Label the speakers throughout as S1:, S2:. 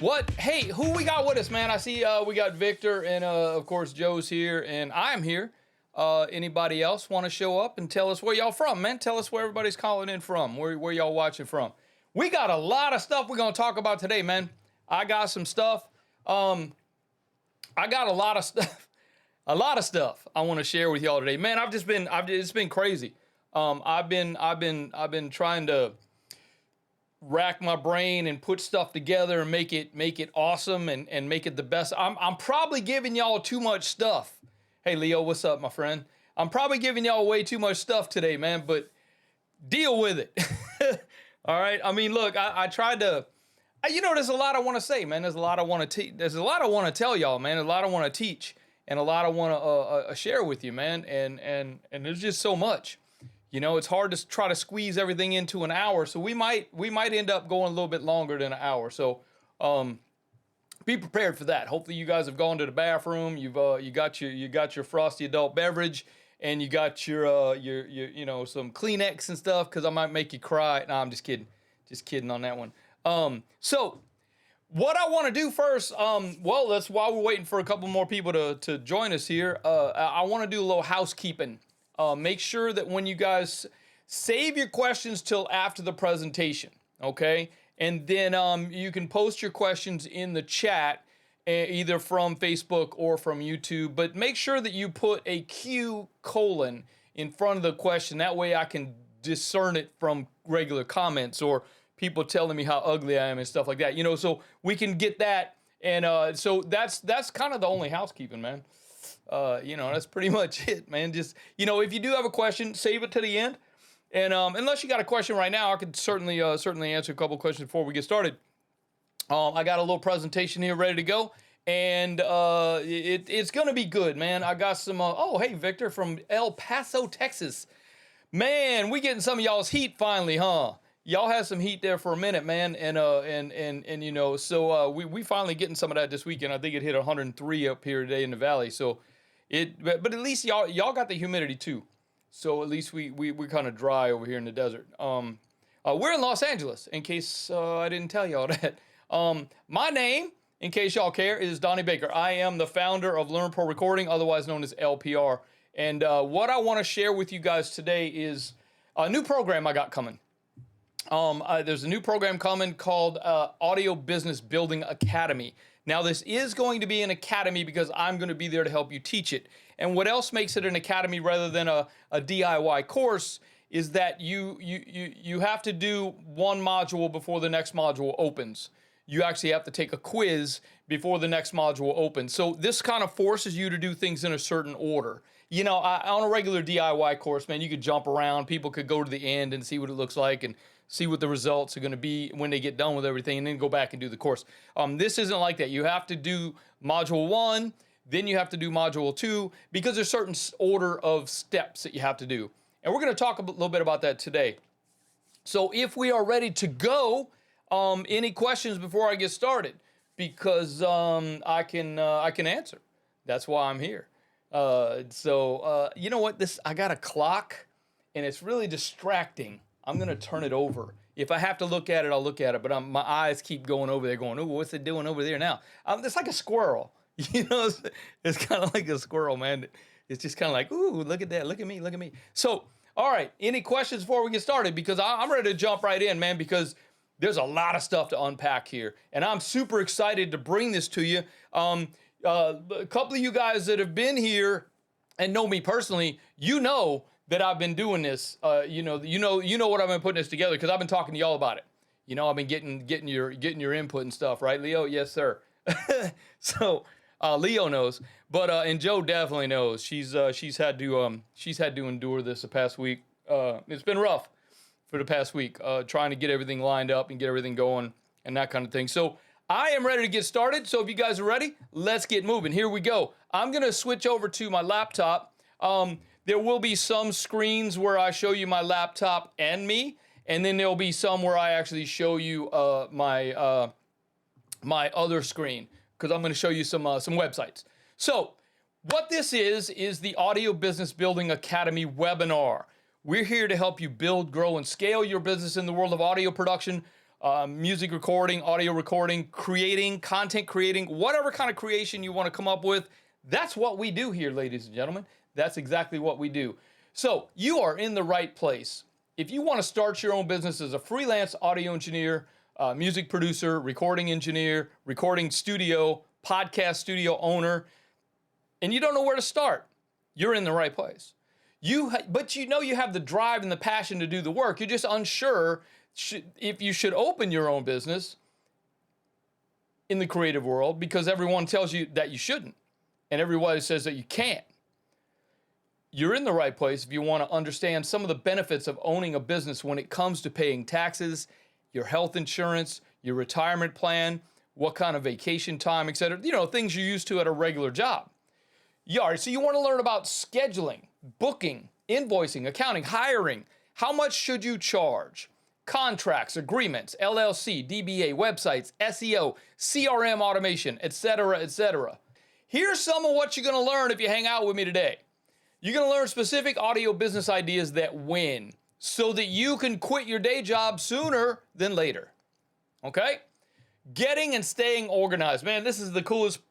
S1: What? Hey, who we got with us, man? I see we got Victor and of course Joe's here and I'm here. Anybody else want to show up and tell us where y'all from, man? Tell us where everybody's calling in from, where y'all watching from. We got a lot of stuff we're gonna talk about today, man. I got some stuff. I got a lot of stuff, a lot of stuff I want to share with y'all today, man. It's been crazy. I've been trying to rack my brain and put stuff together and make it awesome and make it the best. I'm probably giving y'all too much stuff. Hey Leo, what's up, my friend? I'm probably giving y'all way too much stuff today, man, but deal with it. All right. I mean, look, I tried to, there's a lot I want to say, man. There's a lot I want to there's a lot I want to tell y'all, man. A lot I want to teach and a lot I want to share with you, man. And there's just so much. It's hard to try to squeeze everything into an hour, so we might end up going a little bit longer than an hour. So, be prepared for that. Hopefully, you guys have gone to the bathroom. You got your frosty adult beverage, and you got your some Kleenex and stuff because I might make you cry. No, I'm just kidding on that one. So, what I want to do first, that's while we're waiting for a couple more people to join us here. I want to do a little housekeeping. Make sure that when you guys save your questions till after the presentation, okay? And then you can post your questions in the chat, either from Facebook or from YouTube. But make sure that you put a Q : in front of the question. That way I can discern it from regular comments or people telling me how ugly I am and stuff like that. So we can get that. And so that's kind of the only housekeeping, man. That's pretty much it, man. Just, if you do have a question, save it to the end. And unless you got a question right now, I could certainly answer a couple questions before we get started. I got a little presentation here ready to go, and it's going to be good, man. I got some, hey, Victor from El Paso, Texas. Man, we getting some of y'all's heat finally, huh? Y'all had some heat there for a minute, man, so we finally getting some of that this weekend. I think it hit 103 up here today in the valley, so but at least y'all got the humidity too, so at least we kind of dry over here in the desert. We're in Los Angeles, in case I didn't tell y'all that. My name, in case y'all care, is Donnie Baker. I am the founder of Learn Pro Recording, otherwise known as LPR, and what I want to share with you guys today is a new program I got coming. There's a new program coming called Audio Business Building Academy. Now, this is going to be an academy because I'm going to be there to help you teach it. And what else makes it an academy rather than a DIY course is that you have to do one module before the next module opens. You actually have to take a quiz before the next module opens. So this kind of forces you to do things in a certain order. On a regular DIY course, man, you could jump around. People could go to the end and see what it looks like and see what the results are going to be when they get done with everything, and then go back and do the course. This isn't like that. You have to do module 1, then you have to do module 2, because there's certain order of steps that you have to do. And we're going to talk a little bit about that today. So if we are ready to go, any questions before I get started? Because I can answer. That's why I'm here. You know what? I got a clock, and it's really distracting. I'm going to turn it over. If I have to look at it, I'll look at it. But my eyes keep going over there going, ooh, what's it doing over there now? It's like a squirrel. It's kind of like a squirrel, man. It's just kind of like, ooh, look at that. Look at me. Look at me. So, all right. Any questions before we get started? Because I'm ready to jump right in, man, because there's a lot of stuff to unpack here. And I'm super excited to bring this to you. A couple of you guys that have been here and know me personally, that I've been doing this, you know what I've been putting this together because I've been talking to y'all about it. I've been getting your input and stuff, right, Leo? Yes, sir. So Leo knows, but and Joe definitely knows. She's had to endure this the past week. It's been rough for the past week, trying to get everything lined up and get everything going and that kind of thing. So I am ready to get started. So if you guys are ready, let's get moving. Here we go. I'm gonna switch over to my laptop. There will be some screens where I show you my laptop and me, and then there'll be some where I actually show you my other screen, because I'm going to show you some websites. So what this is the Audio Business Building Academy webinar. We're here to help you build, grow, and scale your business in the world of audio production music recording, audio recording, creating, content creating, whatever kind of creation you want to come up with. That's what we do here, ladies and gentlemen. That's exactly what we do. So you are in the right place. If you want to start your own business as a freelance audio engineer, music producer, recording engineer, recording studio, podcast studio owner, and you don't know where to start, you're in the right place. But you know you have the drive and the passion to do the work. You're just unsure if you should open your own business in the creative world because everyone tells you that you shouldn't, and everybody says that you can't. You're in the right place if you want to understand some of the benefits of owning a business when it comes to paying taxes, your health insurance, your retirement plan, what kind of vacation time, etc. Things you're used to at a regular job. Yeah, so you want to learn about scheduling, booking, invoicing, accounting, hiring. How much should you charge? Contracts, agreements, LLC, DBA, websites, SEO, CRM automation, etc., etc. Here's some of what you're going to learn if you hang out with me today. You're going to learn specific audio business ideas that win so that you can quit your day job sooner than later. Okay? Getting and staying organized. Man, this is the coolest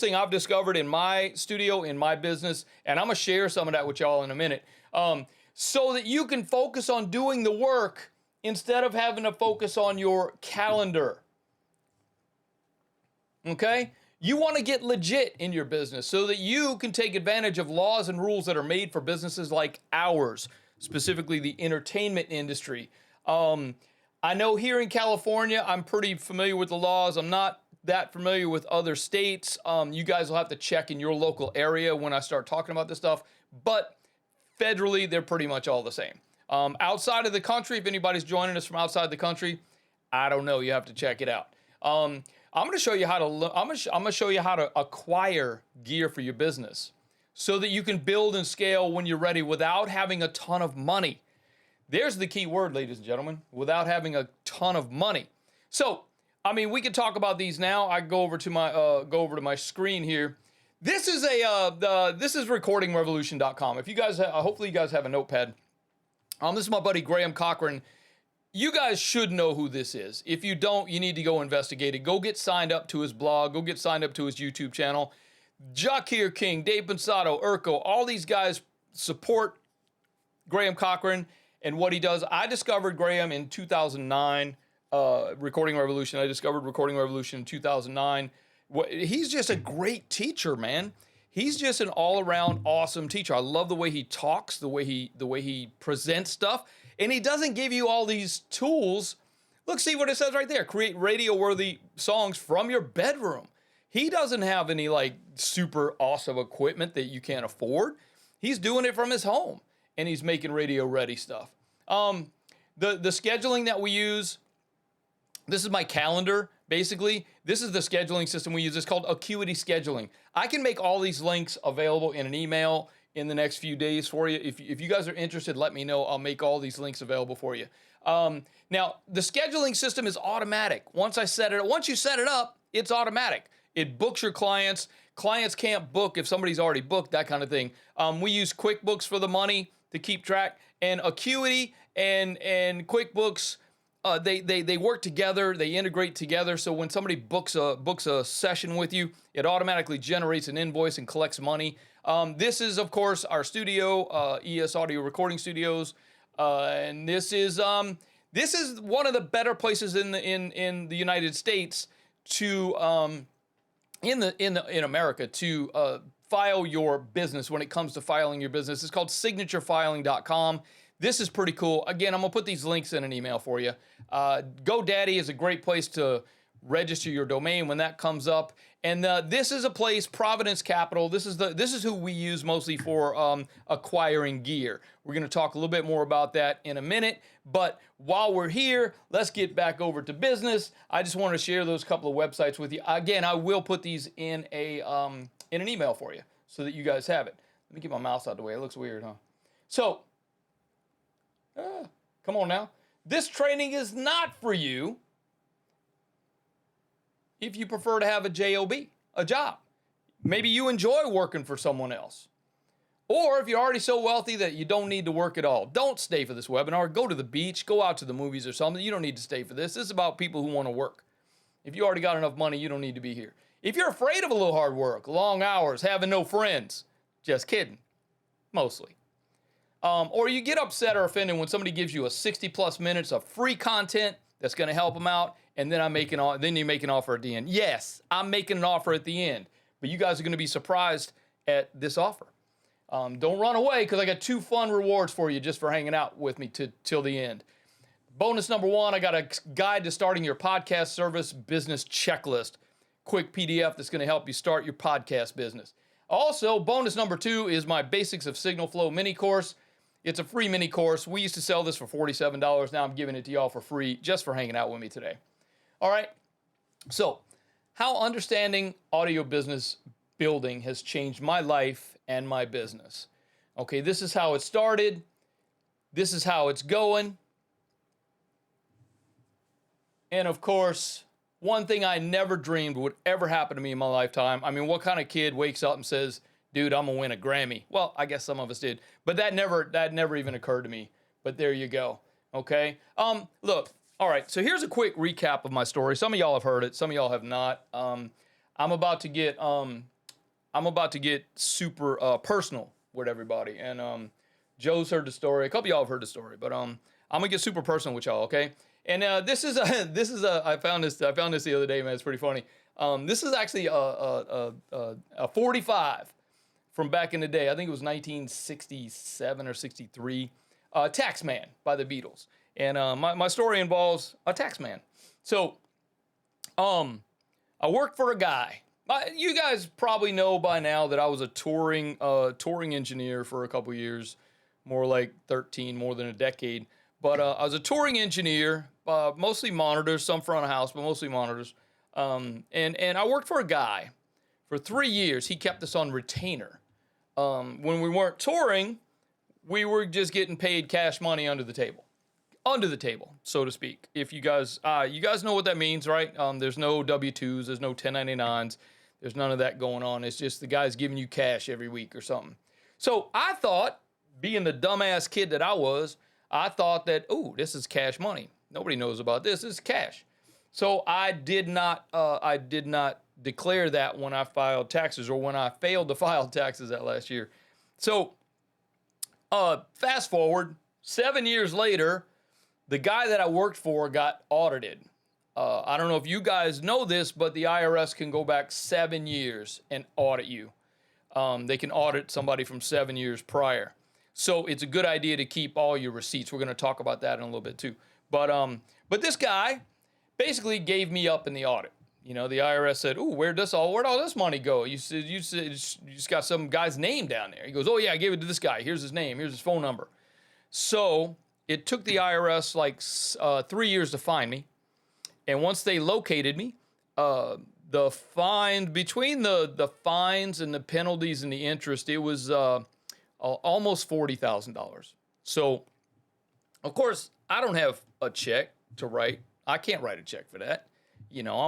S1: thing I've discovered in my studio, in my business, and I'm going to share some of that with y'all in a minute. So that you can focus on doing the work instead of having to focus on your calendar. Okay? You want to get legit in your business so that you can take advantage of laws and rules that are made for businesses like ours, specifically the entertainment industry. I know here in California, I'm pretty familiar with the laws. I'm not that familiar with other states. You guys will have to check in your local area when I start talking about this stuff. But federally, they're pretty much all the same. Outside of the country, if anybody's joining us from outside the country, I don't know. You have to check it out. I'm going to show you how to acquire gear for your business so that you can build and scale when you're ready without having a ton of money. There's the key word, ladies and gentlemen, without having a ton of money. So, we could talk about these now. I go over to my screen here. This is recordingrevolution.com. If you guys, hopefully you guys have a notepad. This is my buddy Graham Cochran. You guys should know who this is. If you don't, you need to go investigate it. Go get signed up to his blog. Go get signed up to his YouTube channel. Jakir King, Dave Pensato, Urko, all these guys support Graham Cochran and what he does. I discovered Graham in 2009, Recording Revolution. I discovered Recording Revolution in 2009. He's just a great teacher, man. He's just an all-around awesome teacher. I love the way he talks, the way he presents stuff. And he doesn't give you all these tools. Look, see what it says right there. Create radio-worthy songs from your bedroom. He doesn't have any super awesome equipment that you can't afford. He's doing it from his home, and he's making radio-ready stuff. The scheduling that we use, this is my calendar, basically. This is the scheduling system we use. It's called Acuity Scheduling. I can make all these links available in an email in the next few days for you. If you guys are interested, let me know. I'll make all these links available for you. Now, the scheduling system is automatic. Once you set it up, it's automatic. It books your clients. Clients can't book if somebody's already booked, that kind of thing. We use QuickBooks for the money to keep track. And Acuity and QuickBooks, they work together. They integrate together. So when somebody books a session with you, it automatically generates an invoice and collects money. This is, of course, our studio, ES Audio Recording Studios, and this is one of the better places in the United States to in America to file your business. When it comes to filing your business, it's called signaturefiling.com. This is pretty cool. Again, I'm gonna put these links in an email for you. GoDaddy is a great place to register your domain when that comes up. And this is a place, Providence Capital. This is who we use mostly for acquiring gear. We're going to talk a little bit more about that in a minute. But while we're here, let's get back over to business. I just want to share those couple of websites with you. Again, I will put these in an email for you so that you guys have it. Let me get my mouse out of the way. It looks weird, huh? So, come on now. This training is not for you if you prefer to have a job. Maybe you enjoy working for someone else. Or if you're already so wealthy that you don't need to work at all, don't stay for this webinar. Go to the beach, go out to the movies or something. You don't need to stay for this. This is about people who want to work. If you already got enough money, you don't need to be here. If you're afraid of a little hard work, long hours, having no friends, just kidding, mostly. Or you get upset or offended when somebody gives you a 60 plus minutes of free content that's going to help them out, and then then you make an offer at the end. Yes, I'm making an offer at the end, but you guys are going to be surprised at this offer. Don't run away, because I got 2 fun rewards for you just for hanging out with me till the end. Bonus number 1, I got a guide to starting your podcast service business checklist. Quick PDF that's going to help you start your podcast business. Also, bonus number 2 is my Basics of Signal Flow mini course. It's a free mini course. We used to sell this for $47. Now I'm giving it to y'all for free just for hanging out with me today. All right. So, how understanding audio business building has changed my life and my business. Okay, this is how it started. This is how it's going. And of course, one thing I never dreamed would ever happen to me in my lifetime. I mean, what kind of kid wakes up and says, dude, I'm gonna win a Grammy? Well, I guess some of us did, but that never even occurred to me. But there you go. Okay. Look, all right. So here's a quick recap of my story. Some of y'all have heard it. Some of y'all have not. I'm about to get super personal with everybody. And Joe's heard the story. A couple of y'all have heard the story, but I'm gonna get super personal with y'all. Okay. And I found this the other day, man. It's pretty funny. This is actually a 45 from back in the day. I think it was 1967 or 63. Taxman by the Beatles. And my story involves a taxman. So, I worked for a guy. You guys probably know by now that I was a touring engineer for a couple years, more like 13, more than a decade. But I was a touring engineer, mostly monitors, some front of house, but mostly monitors. And I worked for a guy for 3 years. He kept us on retainer. When we weren't touring, we were just getting paid cash money under the table, so to speak. If you guys know what that means, right? There's no W-2s, there's no 1099s, there's none of that going on. It's just the guy's giving you cash every week or something. So I thought, being the dumbass kid that I thought that, ooh, this is cash money. Nobody knows about this. This is cash. So I did not declare that when I filed taxes, or when I failed to file taxes that last year. So fast forward 7 years later, the guy that I worked for got audited. I don't know if you guys know this, but the IRS can go back 7 years and audit you. They can audit somebody from 7 years prior. So it's a good idea to keep all your receipts. We're going to talk about that in a little bit too. But this guy basically gave me up in the audit. You know, the IRS said, "Ooh, where'd all this money go? You just got some guy's name down there." He goes, "Oh yeah, I gave it to this guy. Here's his name. Here's his phone number." So it took the IRS like 3 years to find me, and once they located me, the fine between the fines and the penalties and the interest, it was almost $40,000. So, of course, I don't have a check to write. I can't write a check for that. You know,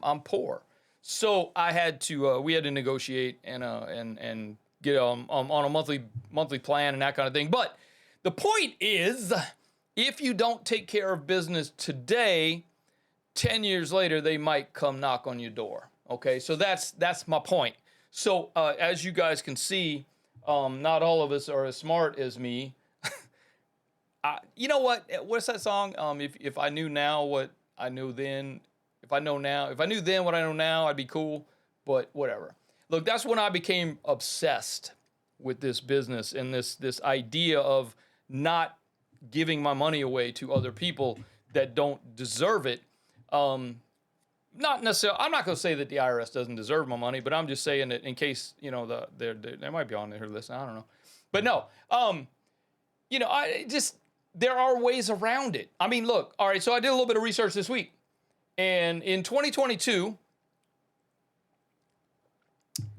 S1: I'm poor. So I had to we had to negotiate and get on a monthly plan and that kind of thing. But the point is, if you don't take care of business today, 10 years later they might come knock on your door. Okay, so that's my point. So as you guys can see, not all of us are as smart as me. You know what? What's that song? If I knew now what I knew then, if I knew then what I know now, I'd be cool. But whatever. Look, that's when I became obsessed with this business and this idea of not giving my money away to other people that don't deserve it. Not necessarily. I'm not going to say that the IRS doesn't deserve my money, but I'm just saying that in case, you know, they might be on there listening. I don't know, but no. You know, there are ways around it. I mean, look. All right, so I did a little bit of research this week, and in 2022,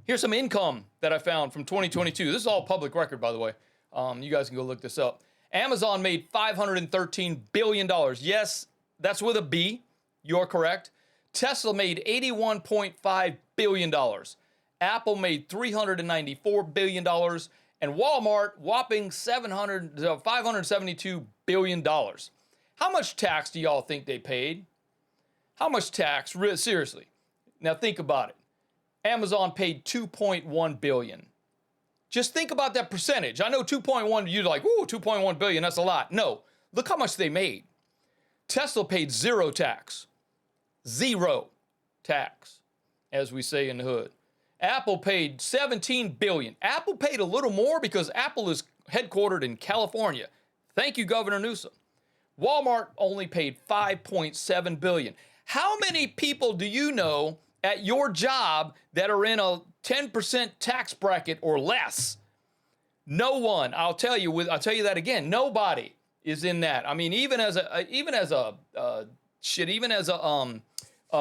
S1: here's some income that I found from 2022. This is all public record, by the way. You guys can go look this up. Amazon made $513 billion. Yes, that's with a B. You're correct. Tesla made $81.5 billion. Apple made $394 billion. and Walmart whopping $572 billion. How much tax do y'all think they paid? How much tax? Seriously. Now think about it. Amazon paid $2.1 billion. Just think about that percentage. I know 2.1, you're like, ooh, 2.1 billion, that's a lot. No, look how much they made. Tesla paid zero tax. Zero tax, as we say in the hood. Apple paid $17 billion. Apple paid a little more because Apple is headquartered in California. Thank you, Governor Newsom. Walmart only paid $5.7 billion. How many people do you know at your job that are in a 10% tax bracket or less? No one. I'll tell you that again. Nobody is in that. I mean, even as a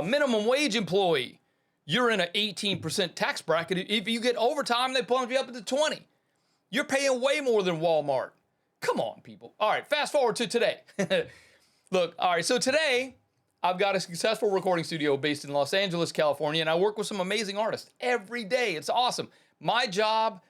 S1: minimum wage employee, you're in an 18% tax bracket. If you get overtime, they bump you up to 20. You're paying way more than Walmart. Come on, people. All right, fast forward to today. Look, all right, so today I've got a successful recording studio based in Los Angeles, California, and I work with some amazing artists every day. It's awesome. My job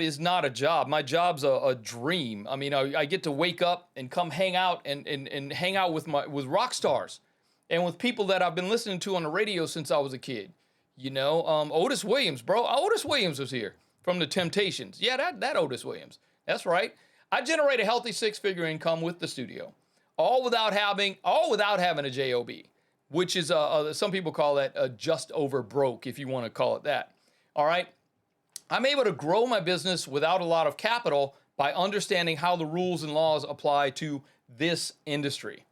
S1: is not a job. My job's a dream. I mean, I get to wake up and come hang out and hang out with rock stars and with people that I've been listening to on the radio since I was a kid. You know, Otis Williams, bro. Otis Williams was here from the Temptations. Yeah, that Otis Williams. That's right. I generate a healthy six-figure income with the studio, all without having a job, which is some people call that just over broke, if you want to call it that. All right. I'm able to grow my business without a lot of capital by understanding how the rules and laws apply to this industry.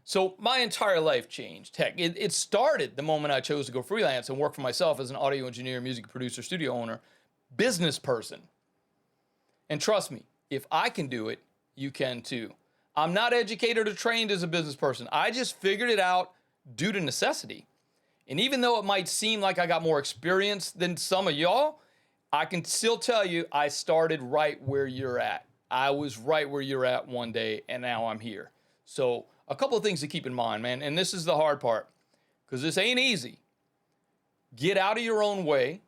S1: So my entire life changed. Heck, it started the moment I chose to go freelance and work for myself as an audio engineer, music producer, studio owner, business person. And trust me, if I can do it, you can too. I'm not educated or trained as a business person. I just figured it out due to necessity. And even though it might seem like I got more experience than some of y'all, I can still tell you I started right where you're at. I was right where you're at one day, and now I'm here. So a couple of things to keep in mind, man, and this is the hard part, because this ain't easy. Get out of your own way.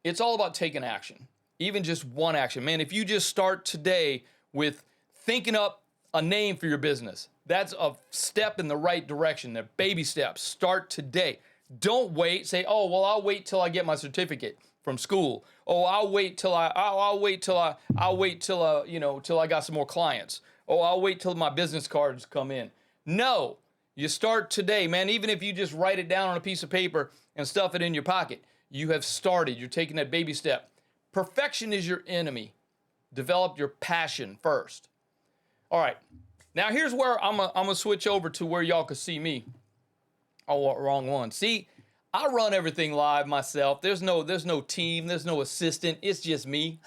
S1: It's all about taking action, even just one action. Man, if you just start today with thinking up a name for your business, that's a step in the right direction. They're baby steps. Start today. Don't wait. Say, oh, well, I'll wait till I get my certificate from school. Oh, I'll wait till I got some more clients. Oh, I'll wait till my business cards come in. No, you start today, man. Even if you just write it down on a piece of paper and stuff it in your pocket, you have started. You're taking that baby step. Perfection is your enemy. Develop your passion first. All right. Now here's where I'm gonna switch over to where y'all can see me. Oh, wrong one. See, I run everything live myself. There's no team. There's no assistant. It's just me.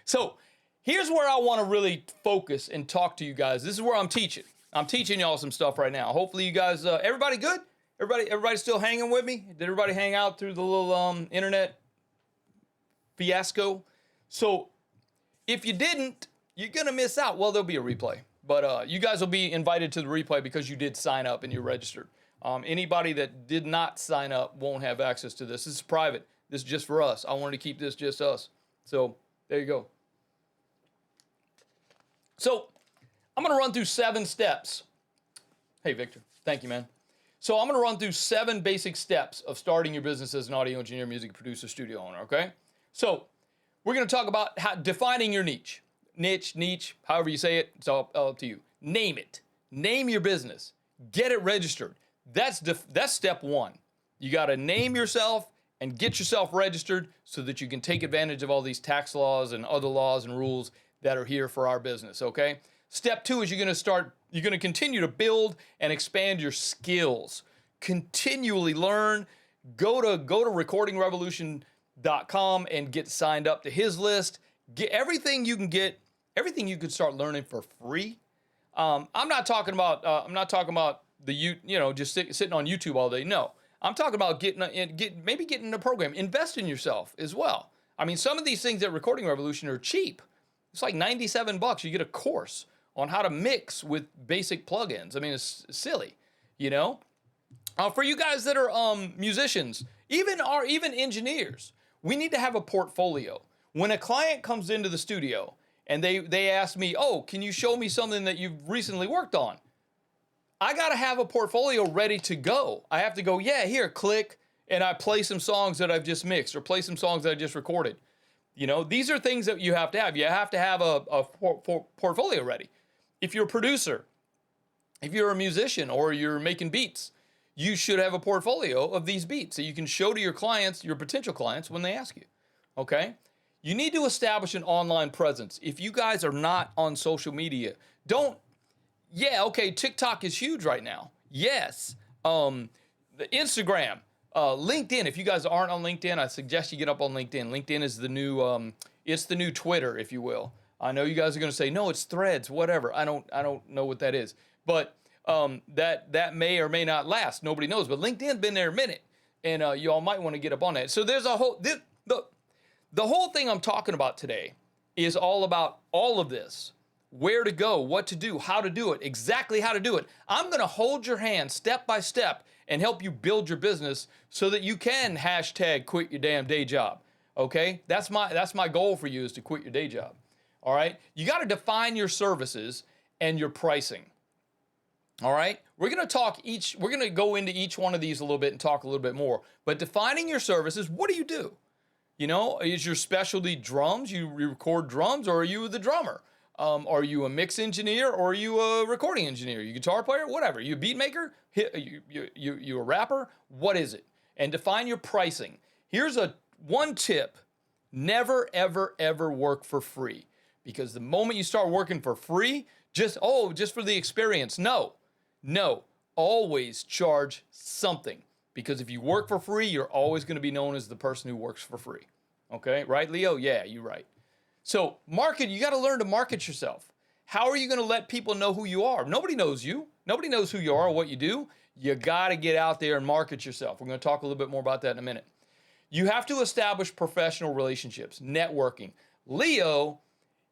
S1: So here's where I want to really focus and talk to you guys. This is where I'm teaching. I'm teaching y'all some stuff right now. Hopefully you guys, everybody good? Everybody still hanging with me? Did everybody hang out through the little internet fiasco? So if you didn't, you're going to miss out. Well, there'll be a replay. But you guys will be invited to the replay because you did sign up and you registered. Anybody that did not sign up won't have access to this. This is private. This is just for us. I wanted to keep this just us. So there you go. So I'm going to run through 7 steps. Hey, Victor. Thank you, man. So I'm going to run through 7 basic steps of starting your business as an audio engineer, music producer, studio owner, okay? So we're going to talk about defining your niche. Niche, however you say it, it's all up to you. Name it. Name your business. Get it registered. That's step 1. You got to name yourself and get yourself registered so that you can take advantage of all these tax laws and other laws and rules that are here for our business, okay? Step 2 is you're going to continue to build and expand your skills. Continually learn. Go to recordingrevolution.com and get signed up to his list. Get everything you can get, everything you can start learning for free. I'm not talking about just sitting on YouTube all day. No, I'm talking about getting in a program. Invest in yourself as well. I mean, some of these things at Recording Revolution are cheap. It's like $97. You get a course on how to mix with basic plugins. I mean, it's silly, you know. For you guys that are musicians, even engineers, We need to have a portfolio. When a client comes into the studio and they ask me, oh, can you show me something that you've recently worked on? I got to have a portfolio ready to go. I have to go, yeah, here, click, and I play some songs that I've just mixed or play some songs that I just recorded. You know, these are things that you have to have. You have to have a portfolio ready. If you're a producer, if you're a musician, or you're making beats, you should have a portfolio of these beats that you can show to your clients, your potential clients, when they ask you, okay? You need to establish an online presence. If you guys are not on social media, okay, TikTok is huge right now. Yes. The Instagram, LinkedIn. If you guys aren't on LinkedIn, I suggest you get up on LinkedIn. LinkedIn is the new, it's the new Twitter, if you will. I know you guys are going to say, no, it's Threads, whatever. I don't know what that is, but that may or may not last. Nobody knows, but LinkedIn's been there a minute, and you all might want to get up on that. So there's the whole thing I'm talking about today is all about all of this. Where to go, what to do, how to do it, exactly how to do it. I'm going to hold your hand step by step and help you build your business so that you can hashtag quit your damn day job. Okay? That's my goal for you, is to quit your day job. All right? You got to define your services and your pricing. All right? We're going to go into each one of these a little bit and talk a little bit more. But defining your services, what do you do? You know, is your specialty drums? You record drums, or are you the drummer? Are you a mix engineer, or are you a recording engineer? You guitar player, whatever. You a beat maker? You a rapper? What is it? And define your pricing. Here's one tip: never, ever, ever work for free, because the moment you start working for free, just for the experience. No, always charge something, because if you work for free, you're always going to be known as the person who works for free. Okay, right, Leo? Yeah, you're right. So you got to learn to market yourself. How are you going to let people know who you are? Nobody knows you. Nobody knows who you are or what you do. You got to get out there and market yourself. We're going to talk a little bit more about that in a minute. You have to establish professional relationships, networking. Leo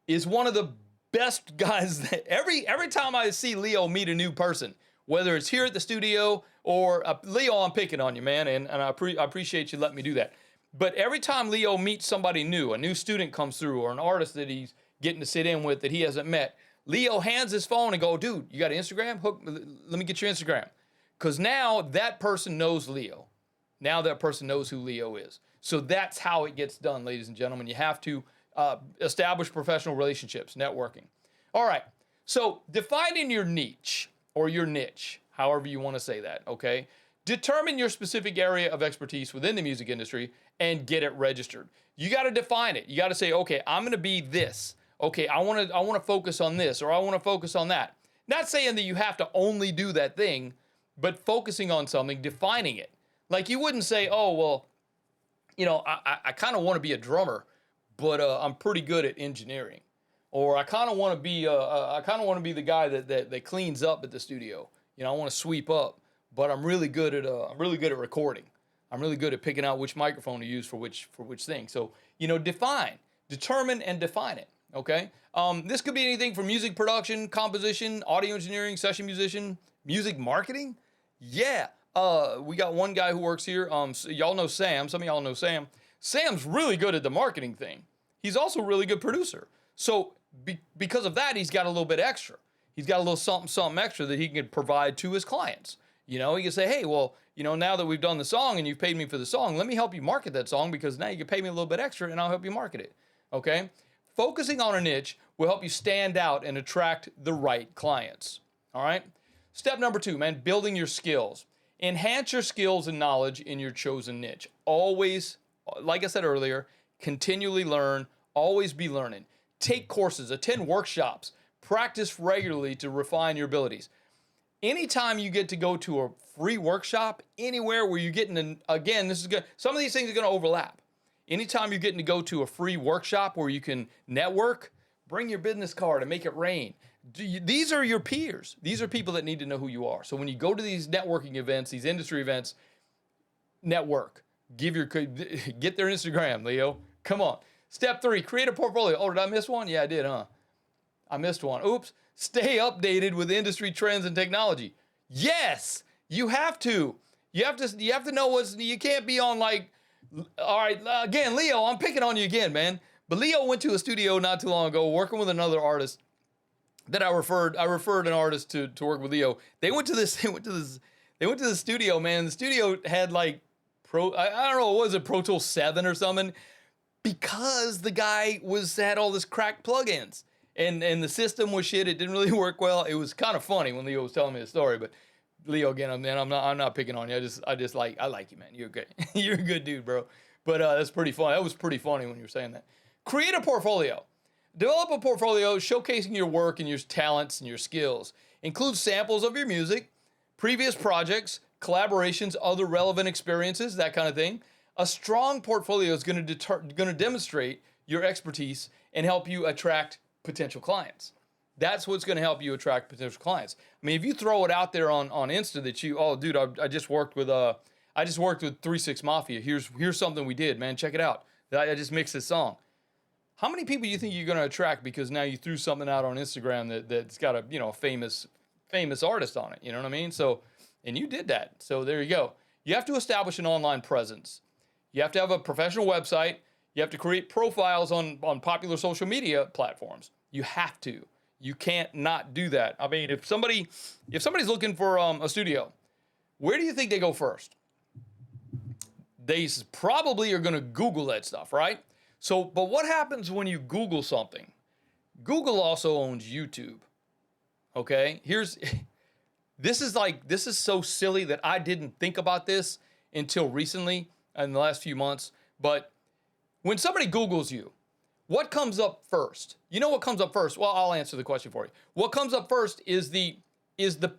S1: is one of the best guys that every time I see Leo meet a new person, whether it's here at the studio or Leo, I'm picking on you, man, and I appreciate you letting me do that. But every time Leo meets somebody new, a new student comes through, or an artist that he's getting to sit in with that he hasn't met, Leo hands his phone and go, dude, you got an Instagram? Let me get your Instagram. Because now that person knows Leo. Now that person knows who Leo is. So that's how it gets done, ladies and gentlemen. You have to establish professional relationships, networking. All right, so defining your niche, or your niche, however you want to say that, okay? Determine your specific area of expertise within the music industry and get it registered. You got to define it. You got to say, okay, I'm going to be this. Okay, I want to focus on this, or I want to focus on that. Not saying that you have to only do that thing, but focusing on something, defining it. Like, you wouldn't say, oh, well, you know, I kind of want to be a drummer, but I'm pretty good at engineering. Or I kind of want to be the guy that cleans up at the studio. You know, I want to sweep up. But I'm really good at recording. I'm really good at picking out which microphone to use for which thing. So, you know, determine and define it. Okay. This could be anything from music production, composition, audio engineering, session musician, music marketing. Yeah. We got one guy who works here. So y'all know Sam. Some of y'all know Sam. Sam's really good at the marketing thing. He's also a really good producer. So because of that, he's got a little bit extra. He's got a little something extra that he can provide to his clients. You know, he can say, hey, well, you know, now that we've done the song and you've paid me for the song, let me help you market that song, because now you can pay me a little bit extra and I'll help you market it. Okay? Focusing on a niche will help you stand out and attract the right clients. All right? Step number 2, man, building your skills. Enhance your skills and knowledge in your chosen niche. Always, like I said earlier, continually learn, always be learning. Take courses, attend workshops, practice regularly to refine your abilities. Anytime you get to go to a free workshop, anywhere where you're getting, again, this is good. Some of these things are going to overlap. Anytime you're getting to go to a free workshop where you can network, bring your business card and make it rain. These are your peers. These are people that need to know who you are. So when you go to these networking events, these industry events, network. Get their Instagram, Leo. Come on. Step 3, create a portfolio. Oh, did I miss one? Yeah, I did, huh? I missed one. Oops. Stay updated with industry trends and technology. Yes, you have to. You have to know you can't be on like All right, again, Leo, I'm picking on you again, man. But Leo went to a studio not too long ago working with another artist that I referred. I referred an artist to work with Leo. They went to this. They went to the studio, man. The studio had like I don't know, what was it, Pro Tools 7 or something? Because the guy had all this cracked plugins. And the system was shit. It didn't really work well. It was kind of funny when Leo was telling me the story, but Leo, again, man, I'm not picking on you. I like you, man. You're good. You're a good dude, bro. But that's pretty funny. That was pretty funny when you were saying that. Create a portfolio. Develop a portfolio showcasing your work and your talents and your skills. Include samples of your music, previous projects, collaborations, other relevant experiences, that kind of thing. A strong portfolio is going to demonstrate your expertise and help you attract potential clients. That's what's going to help you attract potential clients. I mean, if you throw it out there on Insta that oh, dude, I just worked with 3-6 Mafia. Here's something we did, man. Check it out. I just mixed this song. How many people do you think you're going to attract because now you threw something out on Instagram that's got a famous artist on it? You know what I mean? So, and you did that. So there you go. You have to establish an online presence. You have to have a professional website. You have to create profiles on popular social media platforms. You have to. You can't not do that. I mean, if somebody's looking for a studio, where do you think they go first? They probably are going to Google that stuff, right? So, but what happens when you Google something? Google also owns YouTube. Okay? This is so silly that I didn't think about this until recently in the last few months. But when somebody Googles you, what comes up first? You know what comes up first? Well, I'll answer the question for you. What comes up first is the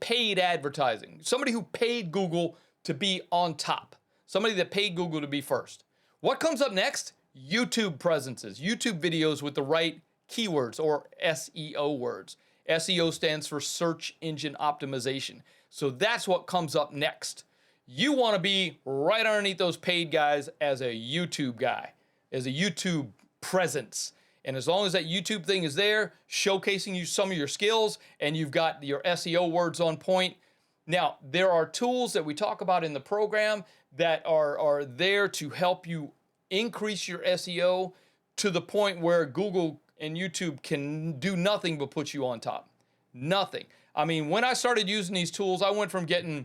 S1: paid advertising. Somebody who paid Google to be on top. Somebody that paid Google to be first. What comes up next? YouTube presences, YouTube videos with the right keywords or SEO words. SEO stands for search engine optimization. So that's what comes up next. You want to be right underneath those paid guys as a YouTube guy, as a YouTube presence. And as long as that YouTube thing is there, showcasing you some of your skills, and you've got your SEO words on point. Now, there are tools that we talk about in the program that are there to help you increase your SEO to the point where Google and YouTube can do nothing but put you on top. Nothing. I mean, when I started using these tools, I went from getting,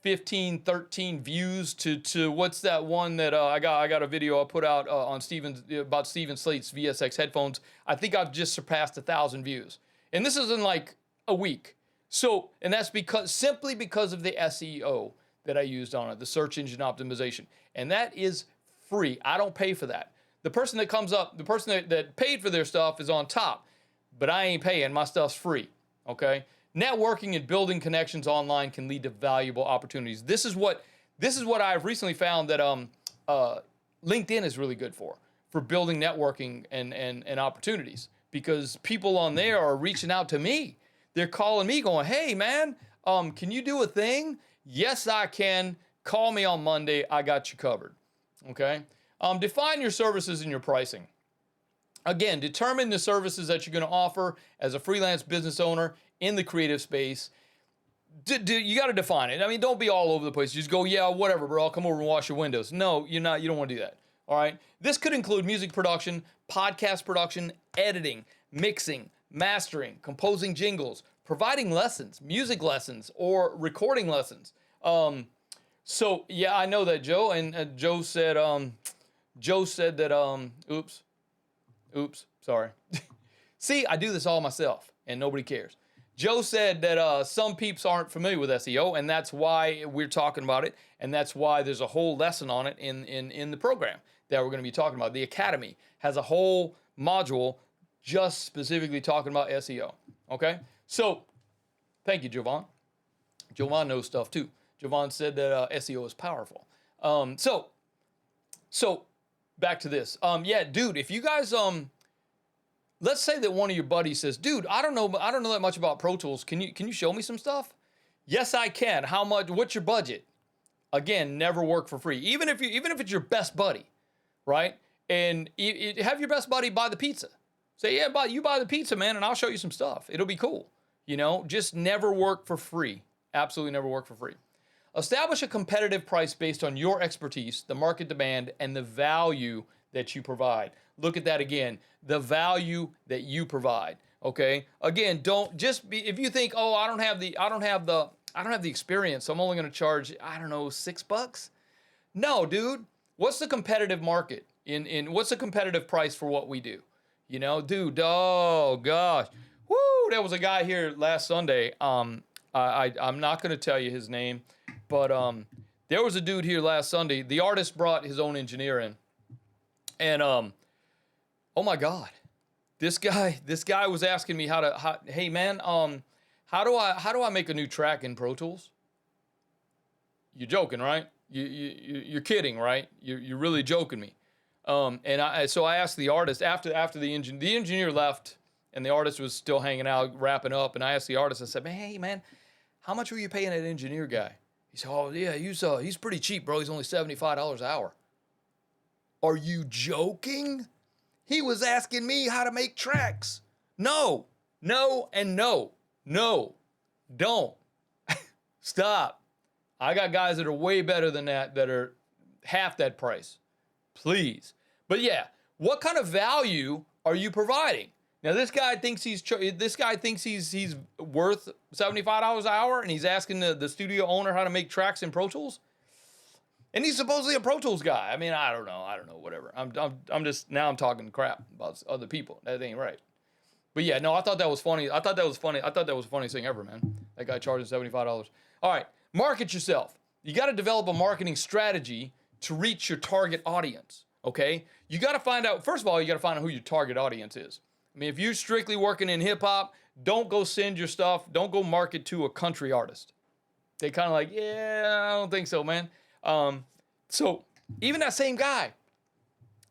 S1: 15, 13 views to what's that one that I got a video I put out on about Steven Slate's VSX headphones. I think I've just surpassed 1,000 views. And this is in like a week. So, and that's simply because of the SEO that I used on it, the search engine optimization. And that is free. I don't pay for that. The person that comes up, the person that paid for their stuff is on top, but I ain't paying. My stuff's free, okay? Networking and building connections online can lead to valuable opportunities. This is what I've recently found that LinkedIn is really good for building networking and opportunities, because people on there are reaching out to me. They're calling me going, hey, man, can you do a thing? Yes, I can. Call me on Monday. I got you covered. Okay? Define your services and your pricing. Again, determine the services that you're going to offer as a freelance business owner in the creative space. You got to define it. I mean, don't be all over the place. Just go, yeah, whatever, bro. I'll come over and wash your windows. No, you're not. You don't want to do that. All right? This could include music production, podcast production, editing, mixing, mastering, composing jingles, providing lessons, music lessons, or recording lessons. So yeah, I know that, Joe. And Joe said that, oops, sorry. See, I do this all myself and nobody cares. Joe said that some peeps aren't familiar with SEO, and that's why we're talking about it, and that's why there's a whole lesson on it in the program that we're going to be talking about. The Academy has a whole module just specifically talking about SEO. Okay? So, thank you, Jovan. Jovan knows stuff too. Jovan said that SEO is powerful. So back to this. Yeah, dude, if you guys let's say that one of your buddies says, "Dude, I don't know that much about Pro Tools. Can you show me some stuff?" Yes, I can. How much? What's your budget? Again, never work for free. Even if it's your best buddy, right? And have your best buddy buy the pizza. Say, "Yeah, you buy the pizza, man, and I'll show you some stuff. It'll be cool." Just never work for free. Absolutely never work for free. Establish a competitive price based on your expertise, the market demand, and the value that you provide. Look at that again. The value that you provide. Okay. Again, don't just be, if you think, oh, I don't have the experience, so I'm only going to charge, I don't know, $6. No, dude. What's the competitive market in what's the competitive price for what we do? You know, dude, oh gosh. Woo, there was a guy here last Sunday. I'm not going to tell you his name, but there was a dude here last Sunday. The artist brought his own engineer in. And oh my God. This guy was asking me hey man, how do I make a new track in Pro Tools? You're joking, right? You're kidding, right? You're really joking me. So I asked the artist after the engineer left and the artist was still hanging out, wrapping up, and I asked the artist, I said, hey man, how much were you paying that engineer guy? He said, oh yeah, he's pretty cheap, bro. He's only $75 an hour. Are you joking? He was asking me how to make tracks. No, and no. Don't. Stop. I got guys that are way better than that are half that price. Please. But yeah, what kind of value are you providing? Now this guy thinks he's worth $75 an hour, and he's asking the studio owner how to make tracks in Pro Tools. And he's supposedly a Pro Tools guy. I mean, I don't know, whatever. I'm just now I'm talking crap about other people. That ain't right. But yeah, no, I thought that was funny. I thought that was the funniest thing ever, man. That guy charging $75. All right, market yourself. You got to develop a marketing strategy to reach your target audience. Okay, you got to find out. First of all, you got to find out who your target audience is. I mean, if you're strictly working in hip hop, don't go send your stuff. Don't go market to a country artist. They kind of like, yeah, I don't think so, man. So even that same guy,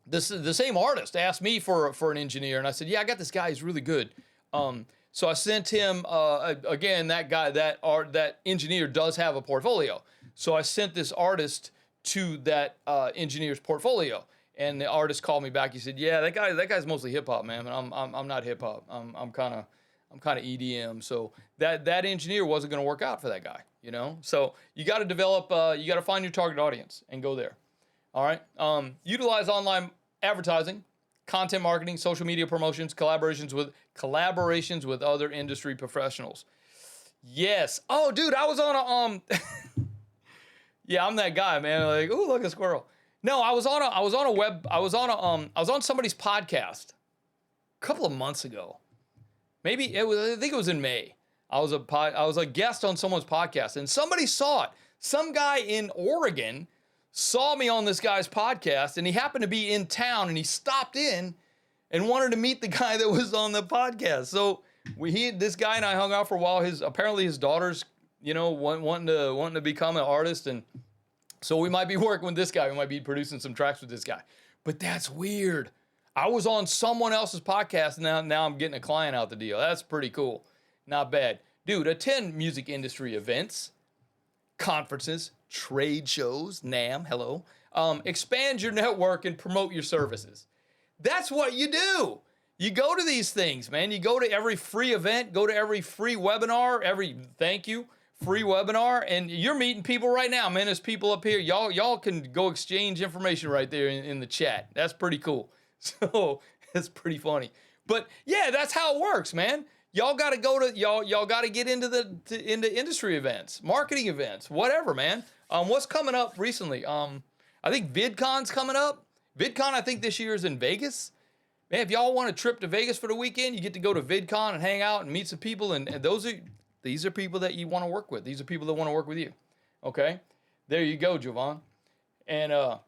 S1: the same artist asked me for an engineer, and I said, yeah, I got this guy. He's really good. So I sent him, again, that engineer does have a portfolio. So I sent this artist to that engineer's portfolio, and the artist called me back. He said, yeah, that guy's mostly hip hop, man. And I'm not hip hop. I'm kind of EDM. So that engineer wasn't going to work out for that guy, you know? So you got to develop, you got to find your target audience and go there. All right. Utilize online advertising, content marketing, social media promotions, collaborations with other industry professionals. Yes. Oh, dude, I was on a yeah, I'm that guy, man. Like, ooh, look, a squirrel. No, I was on somebody's podcast a couple of months ago. I think it was in May. I was a guest on someone's podcast, and somebody saw it. Some guy in Oregon saw me on this guy's podcast, and he happened to be in town, and he stopped in and wanted to meet the guy that was on the podcast. So this guy and I hung out for a while. Apparently his daughter's, wanting to become an artist, and so we might be working with this guy. We might be producing some tracks with this guy. But that's weird. I was on someone else's podcast, and now I'm getting a client out the deal. That's pretty cool. Not bad. Dude, attend music industry events, conferences, trade shows, NAMM, hello. Expand your network and promote your services. That's what you do. You go to these things, man. You go to every free event, go to every free webinar, free webinar, and you're meeting people right now, man. There's people up here. Y'all can go exchange information right there in the chat. That's pretty cool. So it's pretty funny. But yeah, that's how it works, man. Y'all got to get into industry events, marketing events, whatever, man. What's coming up recently? I think VidCon's coming up. VidCon, I think this year is in Vegas. Man, if y'all want a trip to Vegas for the weekend, you get to go to VidCon and hang out and meet some people. And these are people that you want to work with. These are people that want to work with you. Okay? There you go, Jovan. And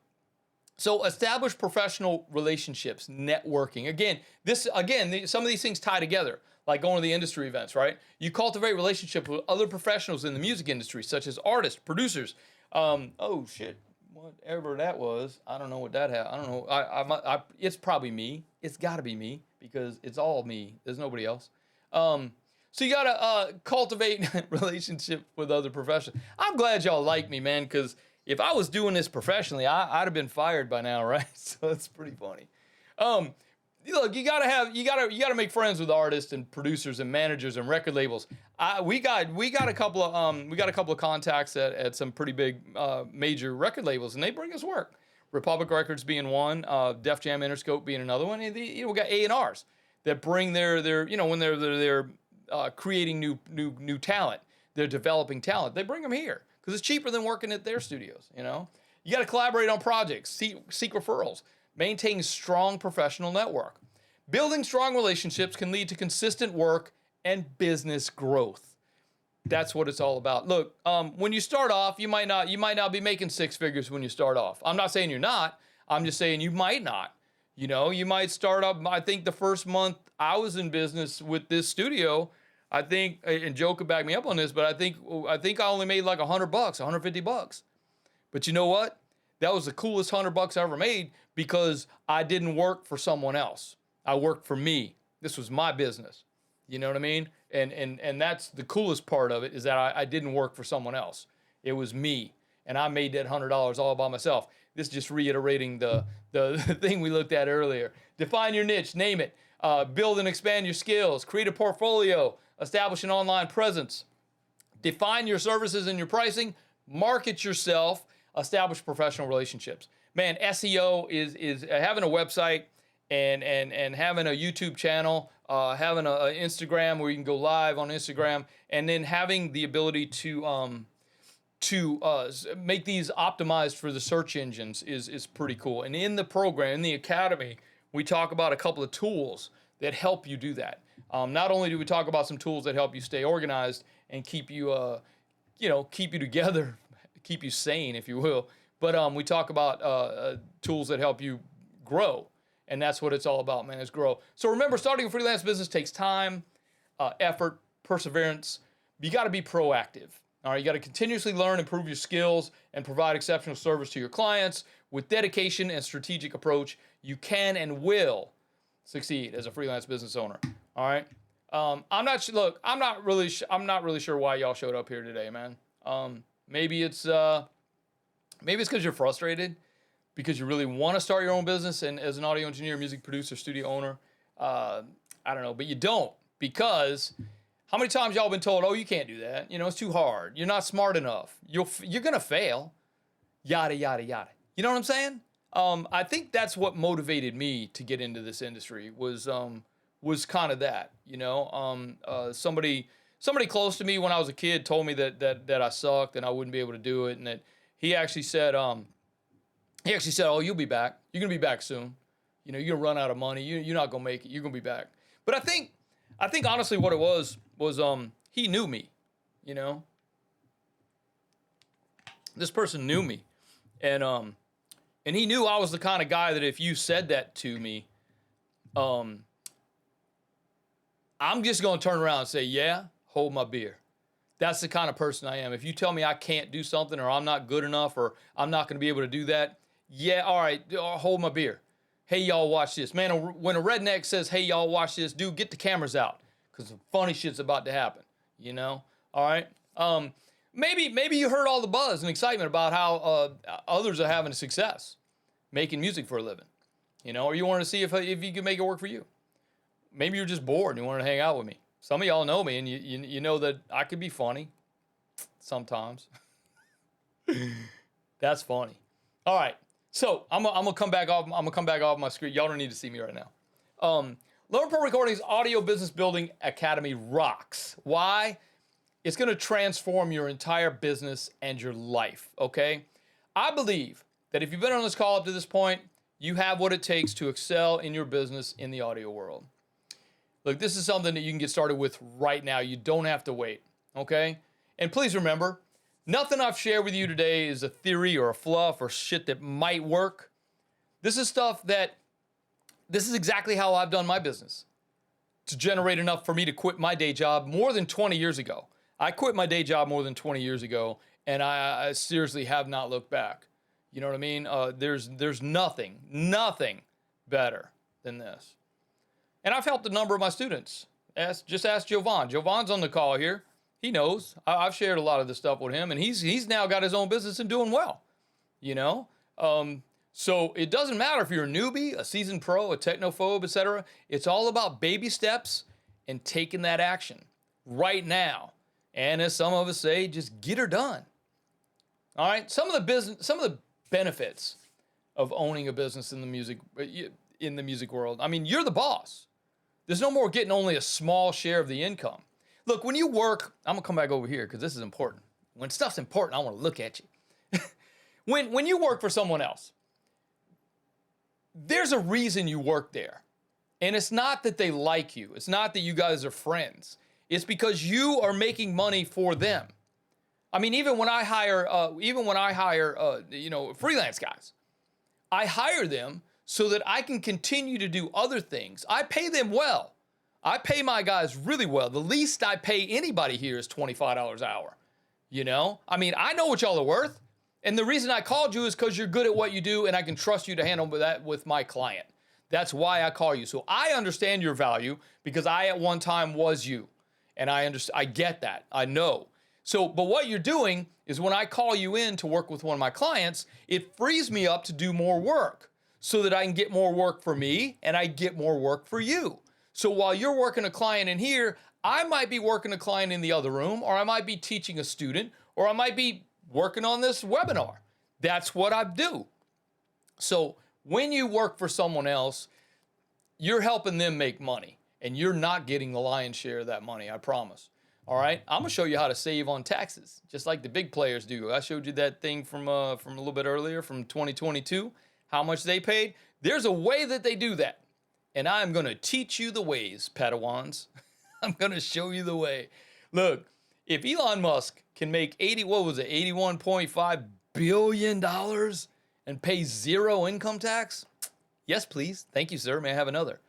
S1: so establish professional relationships, networking. Again, some of these things tie together, like going to the industry events, right? You cultivate relationships with other professionals in the music industry, such as artists, producers. Oh, shit. Whatever that was, I don't know what that had. I don't know. It's probably me. It's got to be me because it's all me. There's nobody else. So you got to cultivate relationship with other professionals. I'm glad y'all like me, man, because if I was doing this professionally, I'd have been fired by now, right? So it's pretty funny. look, you gotta make friends with artists and producers and managers and record labels. We got a couple of contacts at some pretty big major record labels, and they bring us work. Republic Records being one, Def Jam Interscope being another one. And we got A&Rs that bring their when they're creating new talent, they're developing talent. They bring them here because it's cheaper than working at their studios. You got to collaborate on projects, seek referrals, maintain strong professional network. Building strong relationships can lead to consistent work and business growth. That's what it's all about. Look, when you start off, you might not be making six figures when you start off. I'm not saying you're not. I'm just saying you might not. You might start up. I think the first month I was in business with this studio, I think, and Joe could back me up on this, but I think I only made like $100, $150. But you know what? That was the coolest $100 I ever made because I didn't work for someone else. I worked for me. This was my business. You know what I mean? And that's the coolest part of it is that I didn't work for someone else. It was me. And I made that $100 all by myself. This is just reiterating the thing we looked at earlier. Define your niche, name it. Build and expand your skills. Create a portfolio. Establish an online presence. Define your services and your pricing. Market yourself. Establish professional relationships. Man, SEO is having a website and having a YouTube channel, having an Instagram where you can go live on Instagram, and then having the ability to make these optimized for the search engines is pretty cool. And in the program, in the academy, we talk about a couple of tools that help you do that. Not only do we talk about some tools that help you stay organized and keep you together, keep you sane, if you will, but we talk about tools that help you grow. And that's what it's all about, man, is grow. So remember, starting a freelance business takes time, effort, perseverance. You got to be proactive. All right, you got to continuously learn, improve your skills, and provide exceptional service to your clients. With dedication and strategic approach, you can and will succeed as a freelance business owner. All right. I'm not really sure why y'all showed up here today, man. Maybe it's because you're frustrated, because you really want to start your own business and as an audio engineer, music producer, studio owner. I don't know, but you don't, because how many times y'all been told, oh, you can't do that. It's too hard. You're not smart enough. You're going to fail. Yada, yada, yada. You know what I'm saying? I think that's what motivated me to get into this industry was kind of that, somebody close to me when I was a kid told me that I sucked and I wouldn't be able to do it. And that he actually said, oh, you'll be back. You're going to be back soon. You're going to run out of money. You're not going to make it. You're going to be back. But I think honestly what it was he knew me, This person knew me. And he knew I was the kind of guy that if you said that to me, I'm just going to turn around and say, yeah, hold my beer. That's the kind of person I am. If you tell me I can't do something or I'm not good enough or I'm not going to be able to do that, yeah, all right, hold my beer. Hey, y'all, watch this. Man, when a redneck says, hey, y'all, watch this, dude, get the cameras out because some funny shit's about to happen, All right? Maybe you heard all the buzz and excitement about how others are having success making music for a living, or you want to see if you can make it work for you. Maybe you're just bored and you want to hang out with me. Some of y'all know me, and you know that I could be funny sometimes. That's funny. All right, so I'm gonna come back off. I'm gonna come back off my screen. Y'all don't need to see me right now. Learn Pro Recordings Audio Business Building Academy rocks. Why? It's gonna transform your entire business and your life. Okay, I believe that if you've been on this call up to this point, you have what it takes to excel in your business in the audio world. Look, this is something that you can get started with right now. You don't have to wait, okay? And please remember, nothing I've shared with you today is a theory or a fluff or shit that might work. This is exactly how I've done my business to generate enough for me to quit my day job more than 20 years ago. I quit my day job more than 20 years ago, and I seriously have not looked back. You know what I mean? There's nothing better than this. And I've helped a number of my students. Just ask Jovan. Jovan's on the call here. He knows. I've shared a lot of this stuff with him, and he's now got his own business and doing well. So it doesn't matter if you're a newbie, a seasoned pro, a technophobe, etc. It's all about baby steps and taking that action right now. And as some of us say, just get her done. All right. Some of the benefits of owning a business in the music world. I mean, you're the boss. There's no more getting only a small share of the income. Look, when you work, I'm gonna come back over here because this is important. When stuff's important, I want to look at you. when you work for someone else, there's a reason you work there. And it's not that they like you. It's not that you guys are friends. It's because you are making money for them. I mean, even when I hire, freelance guys, I hire them so that I can continue to do other things. I pay them well. I pay my guys really well. The least I pay anybody here is $25 an hour. You know, I mean, I know what y'all are worth. And the reason I called you is because you're good at what you do and I can trust you to handle that with my client. That's why I call you. So I understand your value because I at one time was you. And I get that. I know. So, but what you're doing is when I call you in to work with one of my clients, it frees me up to do more work so that I can get more work for me and I get more work for you. So while you're working a client in here, I might be working a client in the other room, or I might be teaching a student, or I might be working on this webinar. That's what I do. So when you work for someone else, you're helping them make money and you're not getting the lion's share of that money, I promise. All right, I'm gonna show you how to save on taxes, just like the big players do. I showed you that thing from a little bit earlier from 2022, how much they paid. There's a way that they do that. And I'm gonna teach you the ways, Padawans. I'm gonna show you the way. Look, if Elon Musk can make $81.5 billion and pay zero income tax, yes, please. Thank you, sir. May I have another?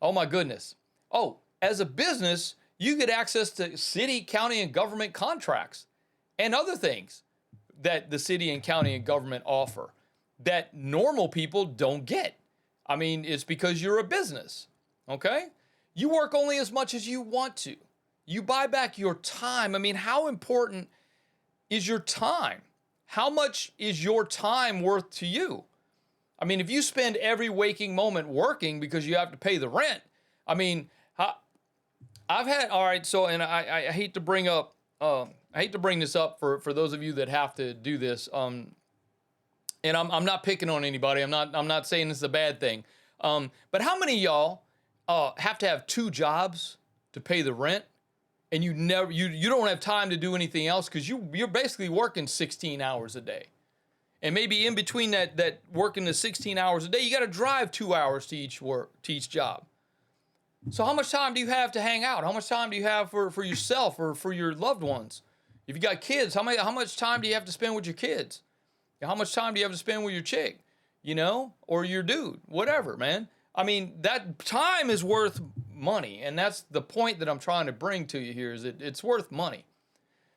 S1: Oh my goodness. Oh, as a business, you get access to city, county, and government contracts and other things that the city and county and government offer that normal people don't get. I mean, it's because you're a business, okay? You work only as much as you want to. You buy back your time. I mean, how important is your time? How much is your time worth to you? I mean, if you spend every waking moment working because you have to pay the rent, I mean, I've had, all right, so, and I hate to bring up, I hate to bring this up for those of you that have to do this, and I'm not picking on anybody. I'm not saying this is a bad thing. But how many of y'all have to have two jobs to pay the rent, and you don't have time to do anything else because you're basically working 16 hours a day, and maybe in between that working the 16 hours a day, you got to drive 2 hours to each job. So how much time do you have to hang out? How much time do you have for yourself or for your loved ones? If you got kids, how much time do you have to spend with your kids? How much time do you have to spend with your chick, or your dude, whatever, man. I mean, that time is worth money, and that's the point that I'm trying to bring to you here is that it's worth money.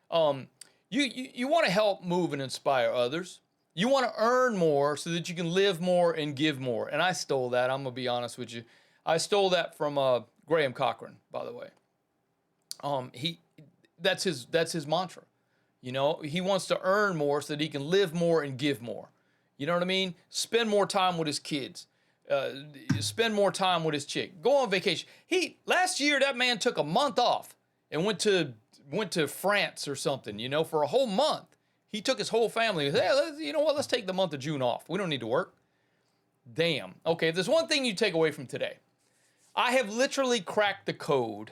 S1: You want to help move and inspire others. You want to earn more so that you can live more and give more. And I stole that. I'm going to be honest with you. I stole that from Graham Cochran, by the way. That's his mantra. He wants to earn more so that he can live more and give more. You know what I mean? Spend more time with his kids. Spend more time with his chick. Go on vacation. Last year that man took a month off and went to France or something, for a whole month. He took his whole family. Hey, let's take the month of June off. We don't need to work. Damn. Okay, if there's one thing you take away from today, I have literally cracked the code.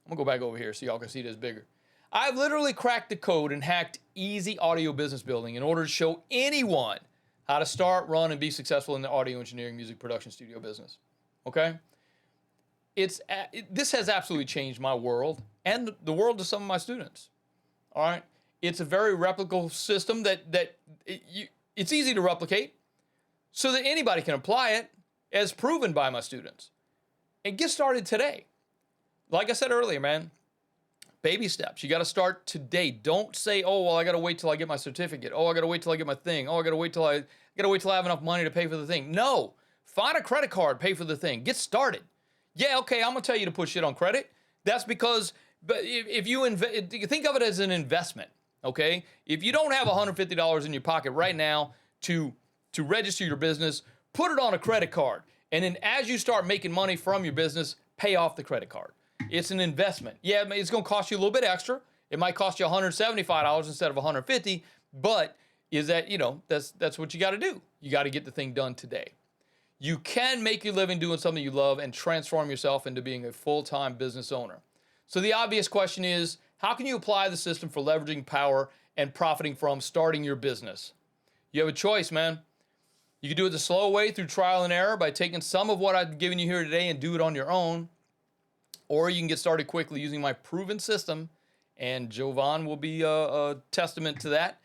S1: I'm gonna go back over here so y'all can see this bigger. I've literally cracked the code and hacked easy audio business building in order to show anyone how to start, run, and be successful in the audio engineering music production studio business. Okay? This has absolutely changed my world and the world of some of my students. All right? It's a very replicable system it's easy to replicate so that anybody can apply it as proven by my students. And get started today. Like I said earlier, man, baby steps. You got to start today. Don't say, oh, well, I got to wait till I get my certificate. Oh, I got to wait till I get my thing. Oh, I got to wait till I have enough money to pay for the thing. No, find a credit card, pay for the thing. Get started. Yeah, okay, I'm going to tell you to put shit on credit. That's because, but if you think of it as an investment, okay? If you don't have $150 in your pocket right now to to register your business, put it on a credit card, and then as you start making money from your business, pay off the credit card. It's an investment. Yeah, it's going to cost you a little bit extra. It might cost you $175 instead of $150, but is that, that's what you got to do. You got to get the thing done today. You can make your living doing something you love and transform yourself into being a full-time business owner. So the obvious question is, how can you apply the system for leveraging power and profiting from starting your business? You have a choice, man. You can do it the slow way through trial and error by taking some of what I've given you here today and do it on your own. Or you can get started quickly using my proven system, and Jovan will be a testament to that,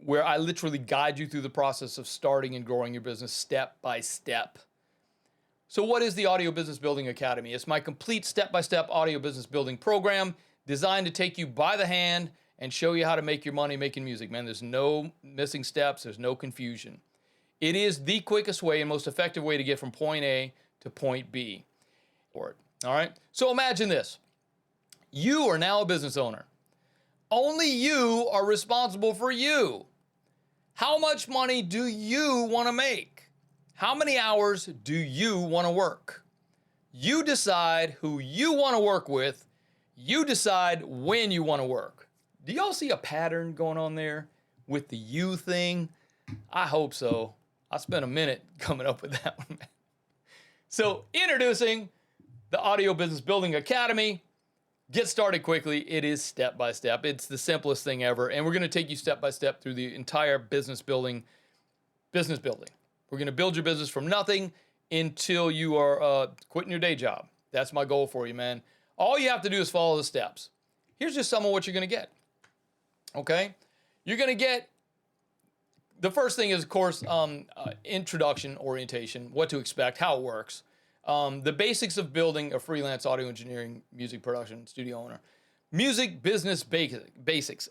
S1: where I literally guide you through the process of starting and growing your business step by step. So what is the Audio Business Building Academy? It's my complete step-by-step audio business building program designed to take you by the hand and show you how to make your money making music, man. There's no missing steps. There's no confusion. It is the quickest way and most effective way to get from point A to point B. All right? So imagine this. You are now a business owner. Only you are responsible for you. How much money do you want to make? How many hours do you want to work? You decide who you want to work with. You decide when you want to work. Do y'all see a pattern going on there with the you thing? I hope so. I spent a minute coming up with that one. So introducing the Audio Business Building Academy. Get started quickly. It is step by step. It's the simplest thing ever. And we're going to take you step by step through the entire business building. We're going to build your business from nothing until you are quitting your day job. That's my goal for you, man. All you have to do is follow the steps. Here's just some of what you're going to get. Okay? You're going to get, the first thing is, of course, introduction, orientation, what to expect, how it works. The basics of building a freelance audio engineering, music production studio owner. Music business basics.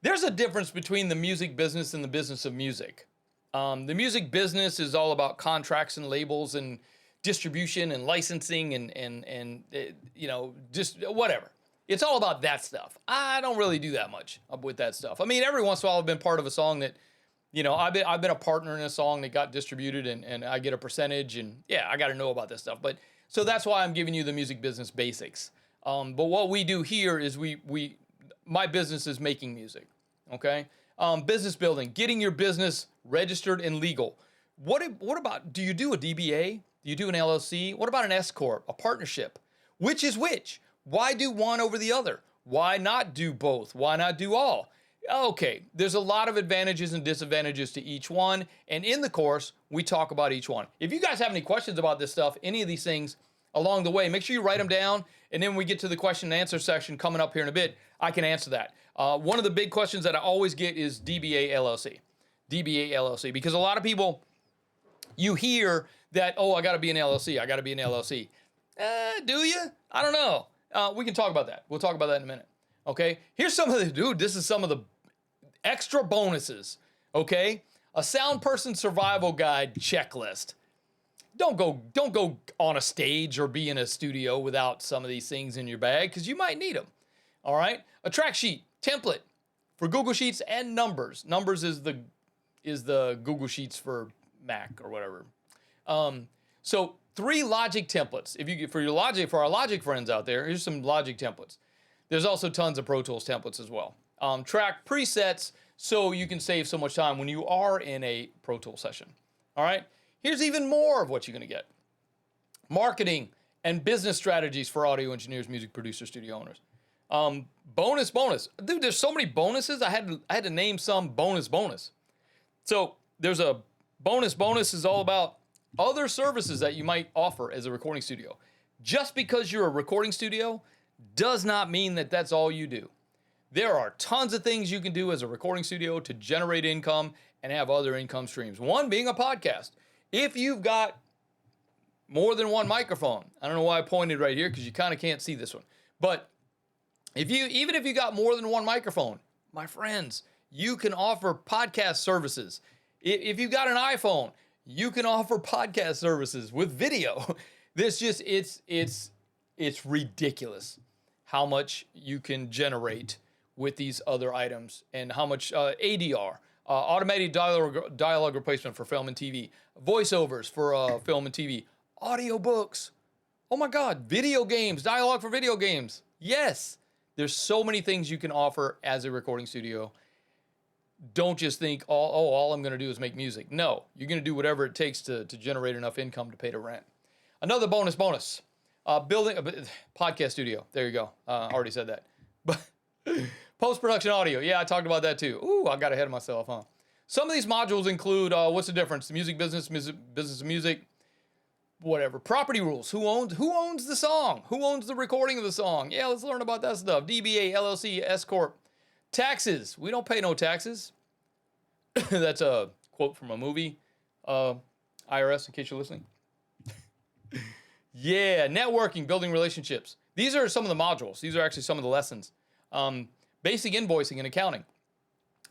S1: There's a difference between the music business and the business of music. The music business is all about contracts and labels and distribution and licensing and just whatever. It's all about that stuff. I don't really do that much with that stuff. I mean, every once in a while I've been part of a song that, I've been a partner in a song that got distributed and I get a percentage, and yeah, I got to know about this stuff. But so that's why I'm giving you the music business basics. But what we do here is my business is making music. Okay. Business building, getting your business registered and legal. What about, do you do a DBA? Do you do an LLC? What about an S Corp, a partnership? Which is which? Why do one over the other? Why not do both? Why not do all? Okay, there's a lot of advantages and disadvantages to each one, and in the course, we talk about each one. If you guys have any questions about this stuff, any of these things along the way, make sure you write them down, and then when we get to the question and answer section coming up here in a bit, I can answer that. One of the big questions that I always get is DBA LLC. DBA LLC, because a lot of people, you hear that, I got to be an LLC, I got to be an LLC. Do you? I don't know. We can talk about that. We'll talk about that in a minute. Okay? Here's this is some of the extra bonuses. Okay? A sound person survival guide checklist. Don't go on a stage or be in a studio without some of these things in your bag, because you might need them. All right? A track sheet, template for Google Sheets and Numbers. Numbers is the Google Sheets for Mac or whatever. So 3 Logic templates. For our Logic friends out there, here's some Logic templates. There's also tons of Pro Tools templates as well. Track presets so you can save so much time when you are in a Pro Tool session. All right? Here's even more of what you're going to get. Marketing and business strategies for audio engineers, music producers, studio owners. Bonus. Dude, there's so many bonuses. I had to name some bonus. So there's a bonus is all about other services that you might offer as a recording studio. Just because you're a recording studio does not mean that that's all you do. There are tons of things you can do as a recording studio to generate income and have other income streams. One being a podcast. If you've got more than one microphone, I don't know why I pointed right here because you kind of can't see this one, but even if you got more than one microphone, my friends, you can offer podcast services. If you've got an iPhone, you can offer podcast services with video. It's ridiculous how much you can generate with these other items and how much ADR, automated dialogue replacement for film and TV, voiceovers for film and TV, audiobooks. Oh my God, video games, dialogue for video games. Yes, there's so many things you can offer as a recording studio. Don't just think, all I'm going to do is make music. No, you're going to do whatever it takes to generate enough income to pay the rent. Another bonus. Building a podcast studio. There you go. Already said that. But post-production audio. Yeah, I talked about that too. Ooh, I got ahead of myself, huh? Some of these modules include, what's the difference? Music business of music, whatever. Property rules. Who owns the song? Who owns the recording of the song? Yeah, let's learn about that stuff. DBA, LLC, S Corp. Taxes. We don't pay no taxes. That's a quote from a movie. IRS, in case you're listening. Yeah, networking, building relationships. These are some of the modules. These are actually some of the lessons. Basic invoicing and accounting.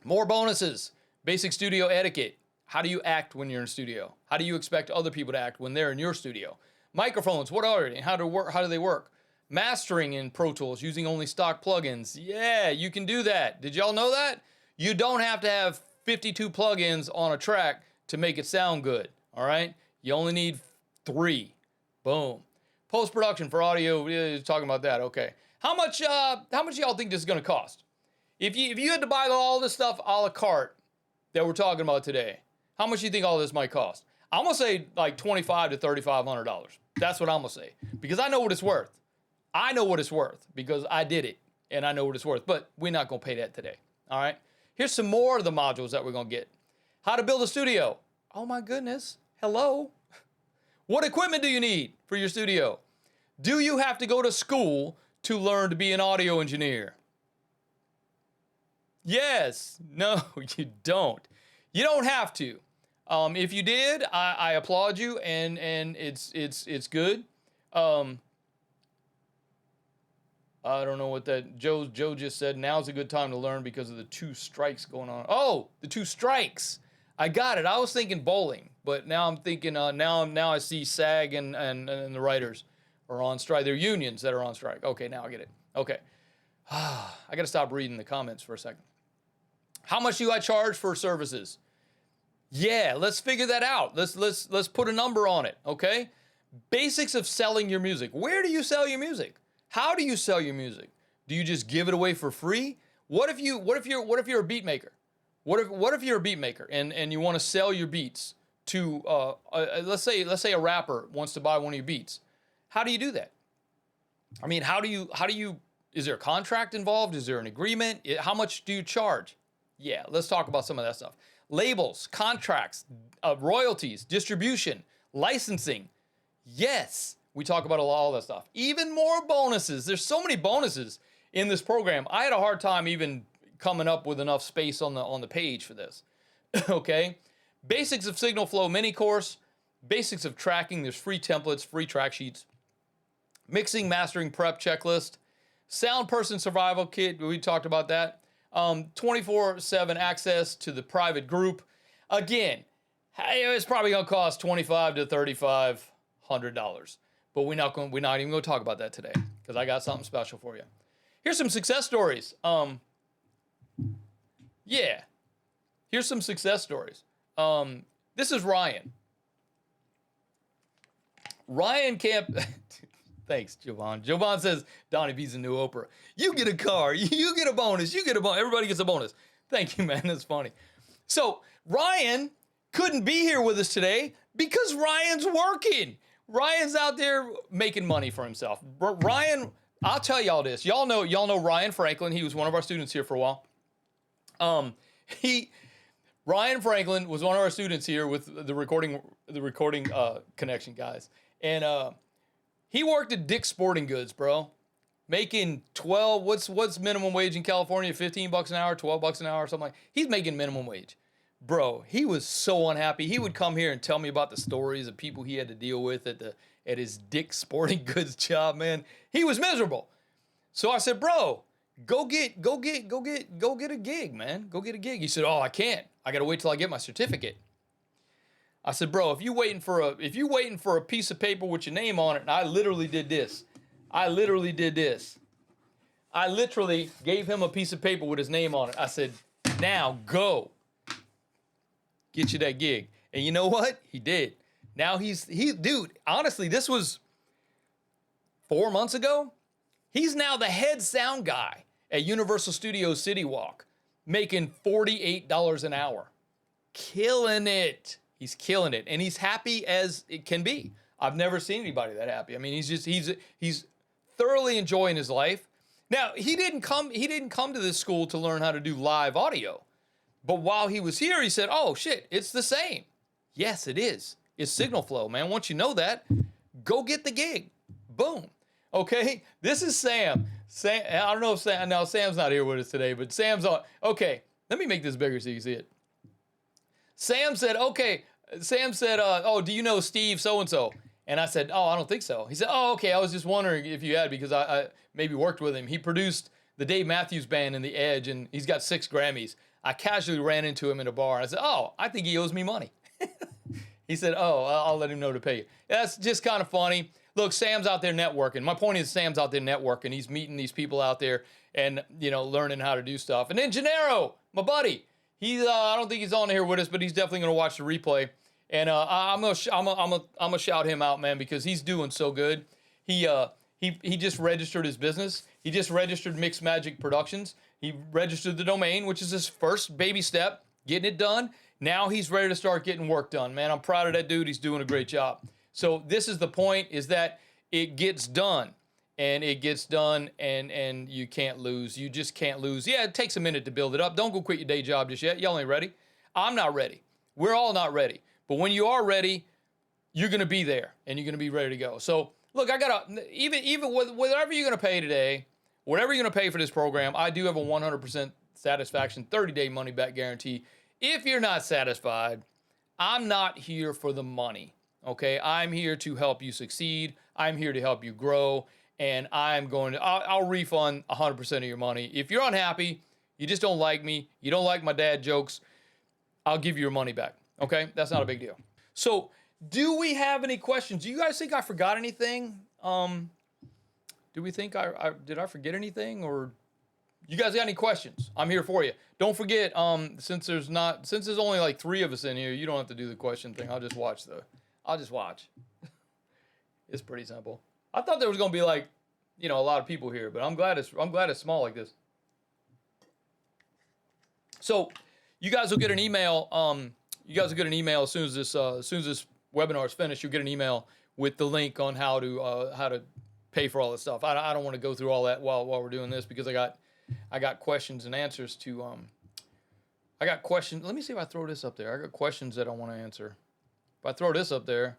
S1: More bonuses. Basic studio etiquette. How do you act when you're in studio? How do you expect other people to act when they're in your studio? Microphones, what are they? How do they work? Mastering in Pro Tools using only stock plugins. Yeah, you can do that. Did y'all know that? You don't have to have 52 plugins on a track to make it sound good, all right? You only need 3. Boom. Post-production for audio, talking about that, okay. How much y'all think this is gonna cost? If you had to buy all this stuff a la carte that we're talking about today, how much do you think all this might cost? I'm gonna say like $2,500 to $3,500. That's what I'm gonna say, because I know what it's worth. I know what it's worth because I did it and I know what it's worth, but we're not gonna pay that today, all right? Here's some more of the modules that we're gonna get. How to build a studio. Oh my goodness, hello. What equipment do you need for your studio? Do you have to go to school to learn to be an audio engineer? Yes, no, you don't. You don't have to. If you did, I applaud you, and it's good. I don't know what that Joe just said. Now's a good time to learn because of the 2 strikes going on. Oh, the 2 strikes. I got it. I was thinking bowling, but now I'm thinking now I see SAG and the writers are on strike. They're unions that are on strike. Okay, now I get it. Okay. I got to stop reading the comments for a second. How much do I charge for services? Yeah, let's figure that out. Let's put a number on it, okay? Basics of selling your music. Where do you sell your music? How do you sell your music? Do you just give it away for free? What if you're a beat maker? What if you're a beat maker and you want to sell your beats to let's say a rapper wants to buy one of your beats? How do you do that? I mean, how do you is there a contract involved? Is there an agreement? How much do you charge? Yeah, let's talk about some of that stuff. Labels, contracts, royalties, distribution, licensing. Yes, we talk about all that stuff. Even more bonuses. There's so many bonuses in this program. I had a hard time even coming up with enough space on the page for this. Okay? Basics of signal flow mini course, basics of tracking, there's free templates, free track sheets, mixing, mastering, prep checklist, sound person survival kit, we talked about that. 24/7 access to the private group. Again, it's probably gonna cost $2,500 to $3,500, but we're not even gonna talk about that today because I got something special for you. Here's some success stories. Yeah, here's some success stories. This is Ryan. Ryan Camp. Thanks, Jovan. Jovan says, Donnie B's a new Oprah. You get a car. You get a bonus. You get a bonus. Everybody gets a bonus. Thank you, man. That's funny. So Ryan couldn't be here with us today because Ryan's working. Ryan's out there making money for himself. Ryan, I'll tell y'all this. Y'all know Ryan Franklin. He was one of our students here for a while. Ryan Franklin was one of our students here with the recording connection guys. And he worked at Dick's Sporting Goods, bro. Making 12, what's minimum wage in California? $15 an hour, $12 an hour, something like. He's making minimum wage. Bro, he was so unhappy. He would come here and tell me about the stories of people he had to deal with at his Dick's Sporting Goods job, man. He was miserable. So I said, bro, go get a gig, man. Go get a gig. He said, oh, I can't. I gotta wait till I get my certificate. I said, bro, if you waiting for a piece of paper with your name on it, and I literally did this. I literally gave him a piece of paper with his name on it. I said, now go. get you that gig. And you know what? He did. Now dude, honestly, this was 4 months ago. He's now the head sound guy at Universal Studios City Walk, making $48 an hour. Killing it. He's killing it. And he's happy as it can be. I've never seen anybody that happy. I mean, he's thoroughly enjoying his life. Now, he didn't come to this school to learn how to do live audio. But while he was here, he said, "Oh shit, it's the same." Yes, it is. It's signal flow, man. Once you know that, go get the gig. Boom. Okay, this is Sam. Sam, I don't know if Sam, now Sam's not here with us today, but Sam's on. Okay, let me make this bigger so you can see it. Sam said, "Oh, do you know Steve so-and-so?" And I said, "Oh, I don't think so." He said, "Oh, okay, I was just wondering if you had, because I maybe worked with him. He produced the Dave Matthews Band in The Edge, and he's got 6 Grammys. I casually ran into him in a bar. I said, "Oh, I think he owes me money." He said, "Oh, I'll let him know to pay you." That's just kind of funny. Look, Sam's out there networking. My point is, Sam's out there networking. He's meeting these people out there and, learning how to do stuff. And then Gennaro, my buddy, I don't think he's on here with us, but he's definitely going to watch the replay. And I'm gonna shout him out, man, because he's doing so good. He just registered his business. He just registered Mixed Magic Productions. He registered the domain, which is his first baby step, getting it done. Now he's ready to start getting work done, man. I'm proud of that dude. He's doing a great job. So this is the point, is that it gets done. And it gets done, and you can't lose. You just can't lose. Yeah, it takes a minute to build it up. Don't go quit your day job just yet. Y'all ain't ready. I'm not ready. We're all not ready. But when you are ready, you're going to be there, and you're going to be ready to go. So, look, I got to, even with whatever you're going to pay today, whatever you're going to pay for this program, I do have a 100% satisfaction 30-day money-back guarantee. If you're not satisfied, I'm not here for the money, okay? I'm here to help you succeed. I'm here to help you grow, and I'll refund 100% of your money. If you're unhappy, you just don't like me, you don't like my dad jokes, I'll give you your money back, okay? That's not a big deal. So, do we have any questions? Do you guys think I forgot anything? Do we think did I forget anything, or you guys got any questions? I'm here for you. Don't forget, since there's only like 3 of us in here, you don't have to do the question thing. I'll just watch. It's pretty simple. I thought there was gonna be like, a lot of people here, but I'm glad it's small like this. So, you guys will get an email. As soon as this webinar is finished. You'll get an email with the link on how to pay for all this stuff. I don't want to go through all that while we're doing this, because I got questions and answers to I got questions. Let me see if I throw this up there. I got questions that I want to answer. If I throw this up there,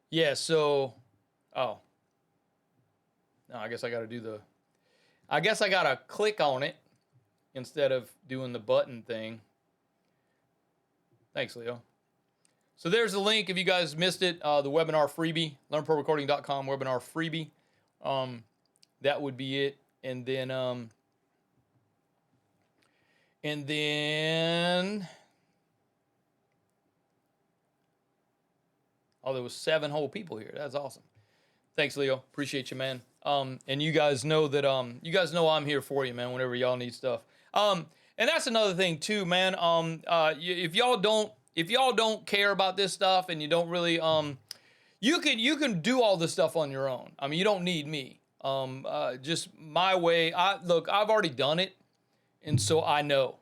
S1: yeah. So, no, I guess I got to click on it instead of doing the button thing. Thanks, Leo. So there's the link if you guys missed it, the webinar freebie, learnprorecording.com webinar freebie. That would be it. And then, there was 7 whole people here. That's awesome. Thanks, Leo. Appreciate you, man. And you guys know that, I'm here for you, man, whenever y'all need stuff. And that's another thing too, man. If y'all don't care about this stuff, and you don't really, you can do all this stuff on your own. I mean, you don't need me. Just my way. I've already done it, and so I know.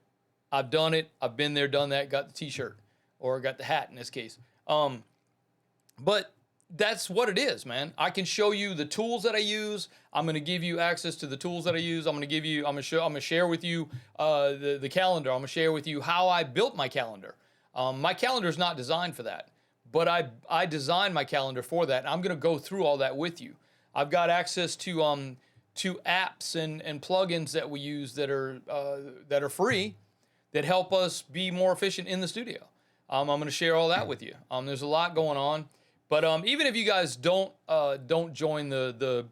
S1: I've done it. I've been there, done that. Got the T-shirt, or got the hat in this case. But that's what it is, man. I can show you the tools that I use. I'm going to give you access to the tools that I use. I'm going to share with you the calendar. I'm going to share with you how I built my calendar. My calendar is not designed for that, but I designed my calendar for that. And I'm going to go through all that with you. I've got access to apps and plugins that we use that are free, that help us be more efficient in the studio. I'm going to share all that with you. There's a lot going on. But even if you guys don't join the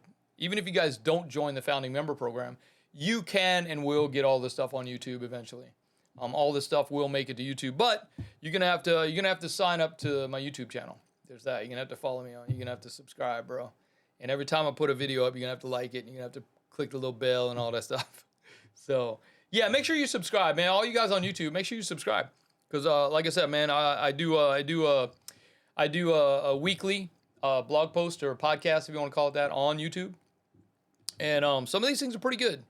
S1: founding member program, you can and will get all this stuff on YouTube eventually. All this stuff will make it to YouTube, but you're gonna have to sign up to my YouTube channel. There's that. You're gonna have to follow me on. You're gonna have to subscribe, bro. And every time I put a video up, you're gonna have to like it. And you're gonna have to click the little bell and all that stuff. So yeah, make sure you subscribe, man. All you guys on YouTube, make sure you subscribe. Because like I said, man, I do a weekly blog post or a podcast, if you want to call it that, on YouTube. And some of these things are pretty good.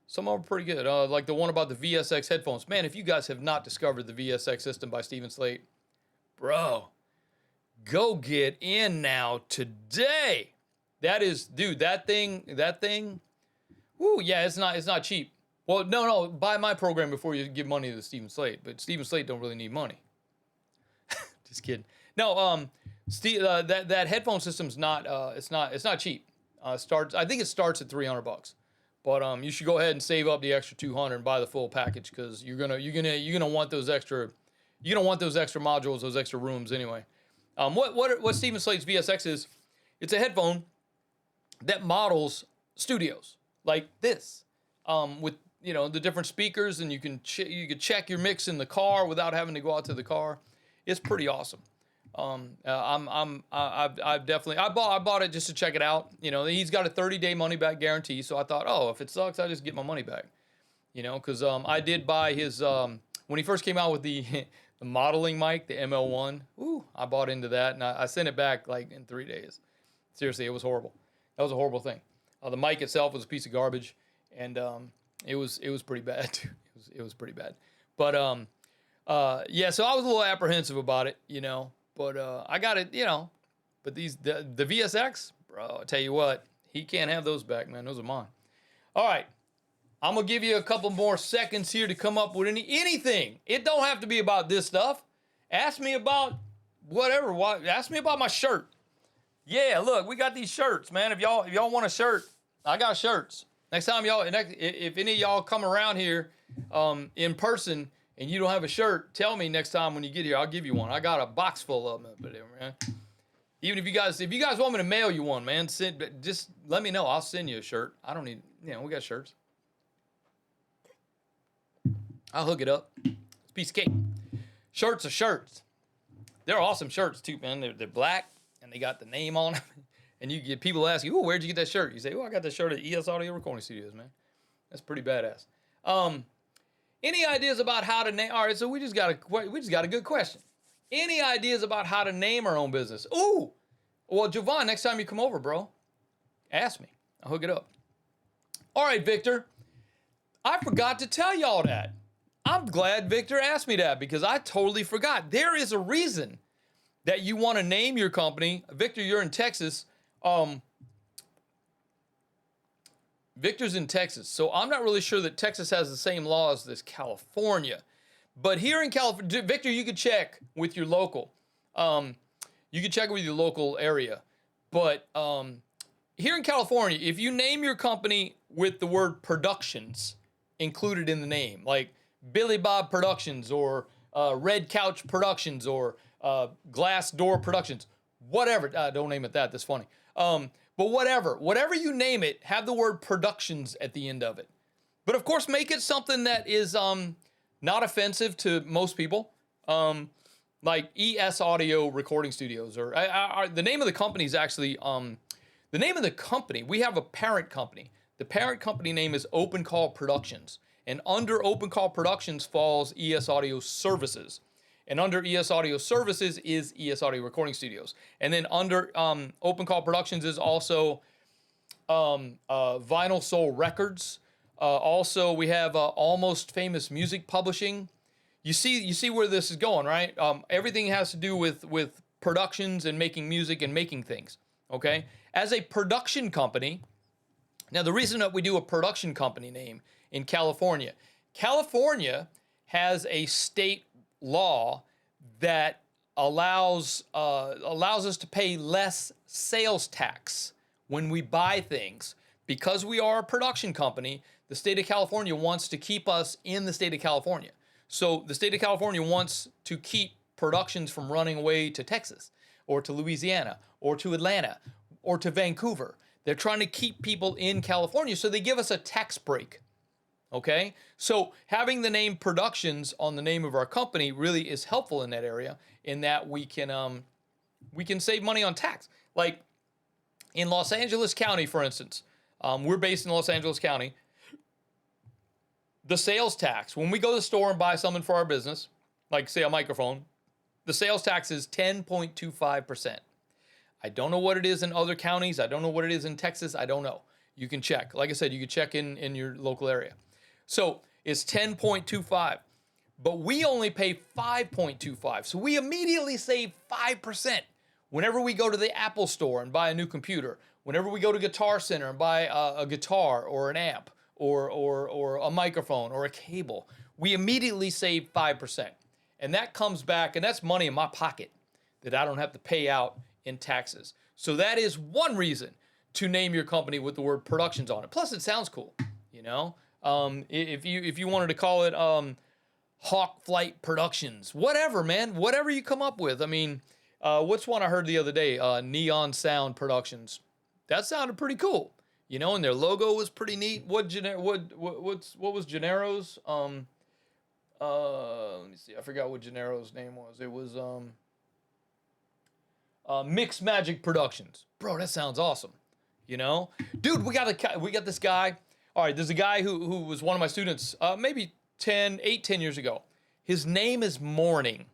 S1: Some of them are pretty good. Like the one about the VSX headphones. Man, if you guys have not discovered the VSX system by Stephen Slate, bro, go get in now today. That is, dude, that thing. Woo, yeah, it's not cheap. Well, no, buy my program before you give money to Stephen Slate. But Stephen Slate don't really need money. Just kidding. No, that headphone system's not. It's not cheap. I think it starts at $300. But you should go ahead and save up the extra $200 and buy the full package, because you're gonna want those extra modules, those extra rooms anyway. What Stephen Slate's VSX is? It's a headphone that models studios like this, with the different speakers, and you can check your mix in the car without having to go out to the car. It's pretty awesome. I bought it just to check it out. He's got a 30-day money back guarantee, so I thought, oh, if it sucks, I just get my money back. Because I did buy his when he first came out with the the modeling mic, the ML1. Ooh, I bought into that, and I sent it back like in 3 days. Seriously, it was horrible. That was a horrible thing. The mic itself was a piece of garbage, and it was pretty bad too. It was pretty bad. But yeah, so I was a little apprehensive about it, But I got it, But the VSX, bro, I tell you what, he can't have those back, man. Those are mine. All right, I'm gonna give you a couple more seconds here to come up with anything. It don't have to be about this stuff. Ask me about whatever. Ask me about my shirt. Yeah, look, we got these shirts, man. If y'all want a shirt, I got shirts. Next time if any of y'all come around here in person and you don't have a shirt, tell me next time when you get here. I'll give you one. I got a box full of them up there, man. Even if you guys want me to mail you one, man, just let me know. I'll send you a shirt. I don't need, we got shirts. I'll hook it up. It's a piece of cake. Shirts are shirts. They're awesome shirts too, man. They're black and they got the name on them. And you get people ask you, where'd you get that shirt? You say, I got that shirt at ES Audio Recording Studios, man. That's pretty badass. Any ideas about how to name? All right, so we just got a good question. Any ideas about how to name our own business? Ooh, well, Jovan, next time you come over, bro, ask me. I'll hook it up. All right, Victor, I forgot to tell y'all that. I'm glad Victor asked me that, because I totally forgot. There is a reason that you want to name your company. Victor, you're in Texas. Victor's in Texas, so I'm not really sure that Texas has the same laws as California. But here in California, Victor, you could check with your local. You could check with your local area. But here in California, if you name your company with the word productions included in the name, like Billy Bob Productions or Red Couch Productions or Glass Door Productions, whatever. Don't name it that. That's funny. But whatever you name it, have the word productions at the end of it. But of course, make it something that is not offensive to most people, like ES Audio Recording Studios, or the name of the company is actually the name of the company. We have a parent company. The parent company name is Open Call Productions, and under Open Call Productions falls ES Audio Services. And under ES Audio Services is ES Audio Recording Studios. And then under Open Call Productions is also Vinyl Soul Records. Also, we have Almost Famous Music Publishing. You see where this is going, right? Everything has to do with productions and making music and making things, okay? As a production company, now the reason that we do a production company name in California has a state law that allows us to pay less sales tax when we buy things. Because we are a production company, the state of California wants to keep us in the state of California. So the state of California wants to keep productions from running away to Texas or to Louisiana or to Atlanta or to Vancouver. They're trying to keep people in California, so they give us a tax break. Okay, so having the name Productions on the name of our company really is helpful in that area, in that we can save money on tax. Like in Los Angeles County, for instance, we're based in Los Angeles County. The sales tax, when we go to the store and buy something for our business, like say a microphone, the sales tax is 10.25%. I don't know what it is in other counties. I don't know what it is in Texas. I don't know. You can check. Like I said, you can check in your local area. So it's 10.25, but we only pay 5.25. So we immediately save 5% whenever we go to the Apple store and buy a new computer, whenever we go to Guitar Center and buy a guitar or an amp or a microphone or a cable. We immediately save 5%. And that comes back, and that's money in my pocket that I don't have to pay out in taxes. So that is one reason to name your company with the word productions on it. Plus, it sounds cool, you know? If you wanted to call it Hawk Flight Productions, whatever, man, whatever you come up with. I mean, what's one I heard the other day? Neon Sound Productions. That sounded pretty cool, you know, and their logo was pretty neat. What was Gennaro's? Let me see. I forgot what Gennaro's name was. It was Mixed Magic Productions. Bro, that sounds awesome. You know, dude, we got this guy. All right, there's a guy who was one of my students, maybe 10 years ago. His name is Morning,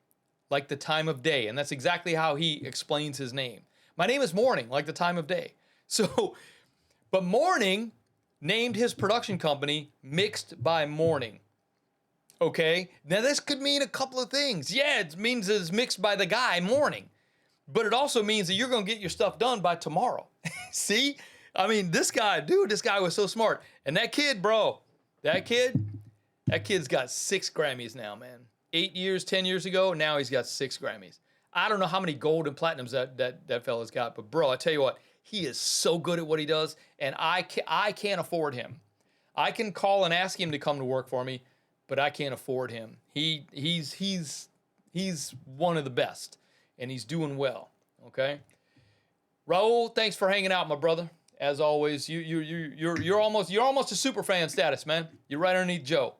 S1: like the time of day, and that's exactly how he explains his name. My name is Morning, like the time of day. So, but Morning named his production company Mixed by Morning. Okay, now this could mean a couple of things. Yeah, it means it's mixed by the guy Morning, but it also means that you're gonna get your stuff done by tomorrow. See, I mean, this guy was so smart. And that kid, bro, that kid's got 6 Grammys now, man. 10 years ago, now he's got 6 Grammys. I don't know how many gold and platinums that fella's got, but bro, I tell you what, he is so good at what he does, and I can't afford him. I can call and ask him to come to work for me, but I can't afford him. He's one of the best, and he's doing well. Okay, Raul, thanks for hanging out, my brother. As always, you're almost a super fan status, man. You're right underneath Joe.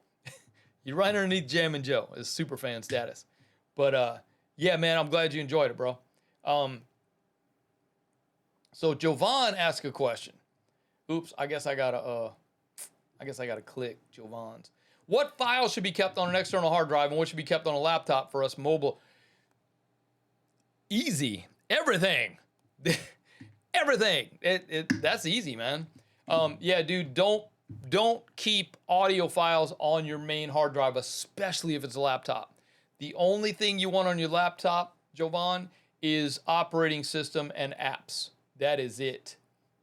S1: You're right underneath Jam and Joe is super fan status. But yeah, man, I'm glad you enjoyed it, bro. So Jovan asked a question. Oops, I guess I gotta click Jovan's. What files should be kept on an external hard drive and what should be kept on a laptop for us mobile? Easy. Everything. Everything. That's easy, man. Yeah, dude, don't keep audio files on your main hard drive, especially if it's a laptop. The only thing you want on your laptop, Jovan, is operating system and apps. That is it.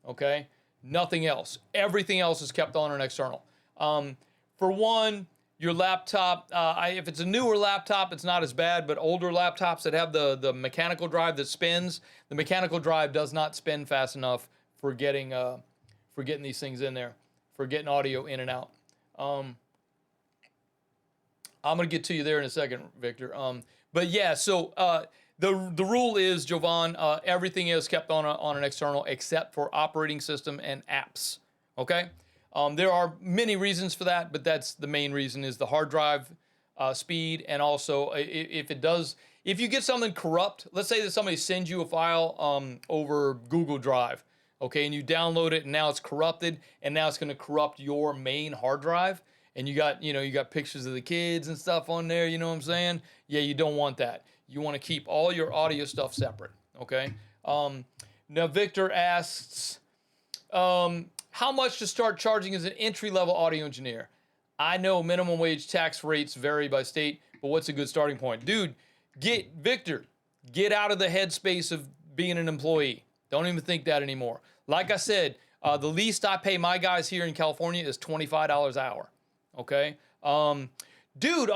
S1: Okay? Nothing else. Everything else is kept on an external. For one, your laptop, if it's a newer laptop, it's not as bad, but older laptops that have the mechanical drive that spins, the mechanical drive does not spin fast enough for getting these things in there, for getting audio in and out. I'm going to get to you there in a second, Victor. But yeah, so the rule is, Jovan, everything is kept on an external except for operating system and apps, okay? There are many reasons for that, but that's the main reason is the hard drive speed, and also if you get something corrupt, let's say that somebody sends you a file over Google Drive, okay, and you download it and now it's corrupted, and now it's going to corrupt your main hard drive, and you got pictures of the kids and stuff on there, you know what I'm saying? Yeah, you don't want that. You want to keep all your audio stuff separate, okay? Now Victor asks, how much to start charging as an entry-level audio engineer? I know minimum wage tax rates vary by state, but what's a good starting point? Dude, Victor, get out of the headspace of being an employee. Don't even think that anymore. Like I said, the least I pay my guys here in California is $25 an hour, okay? Dude,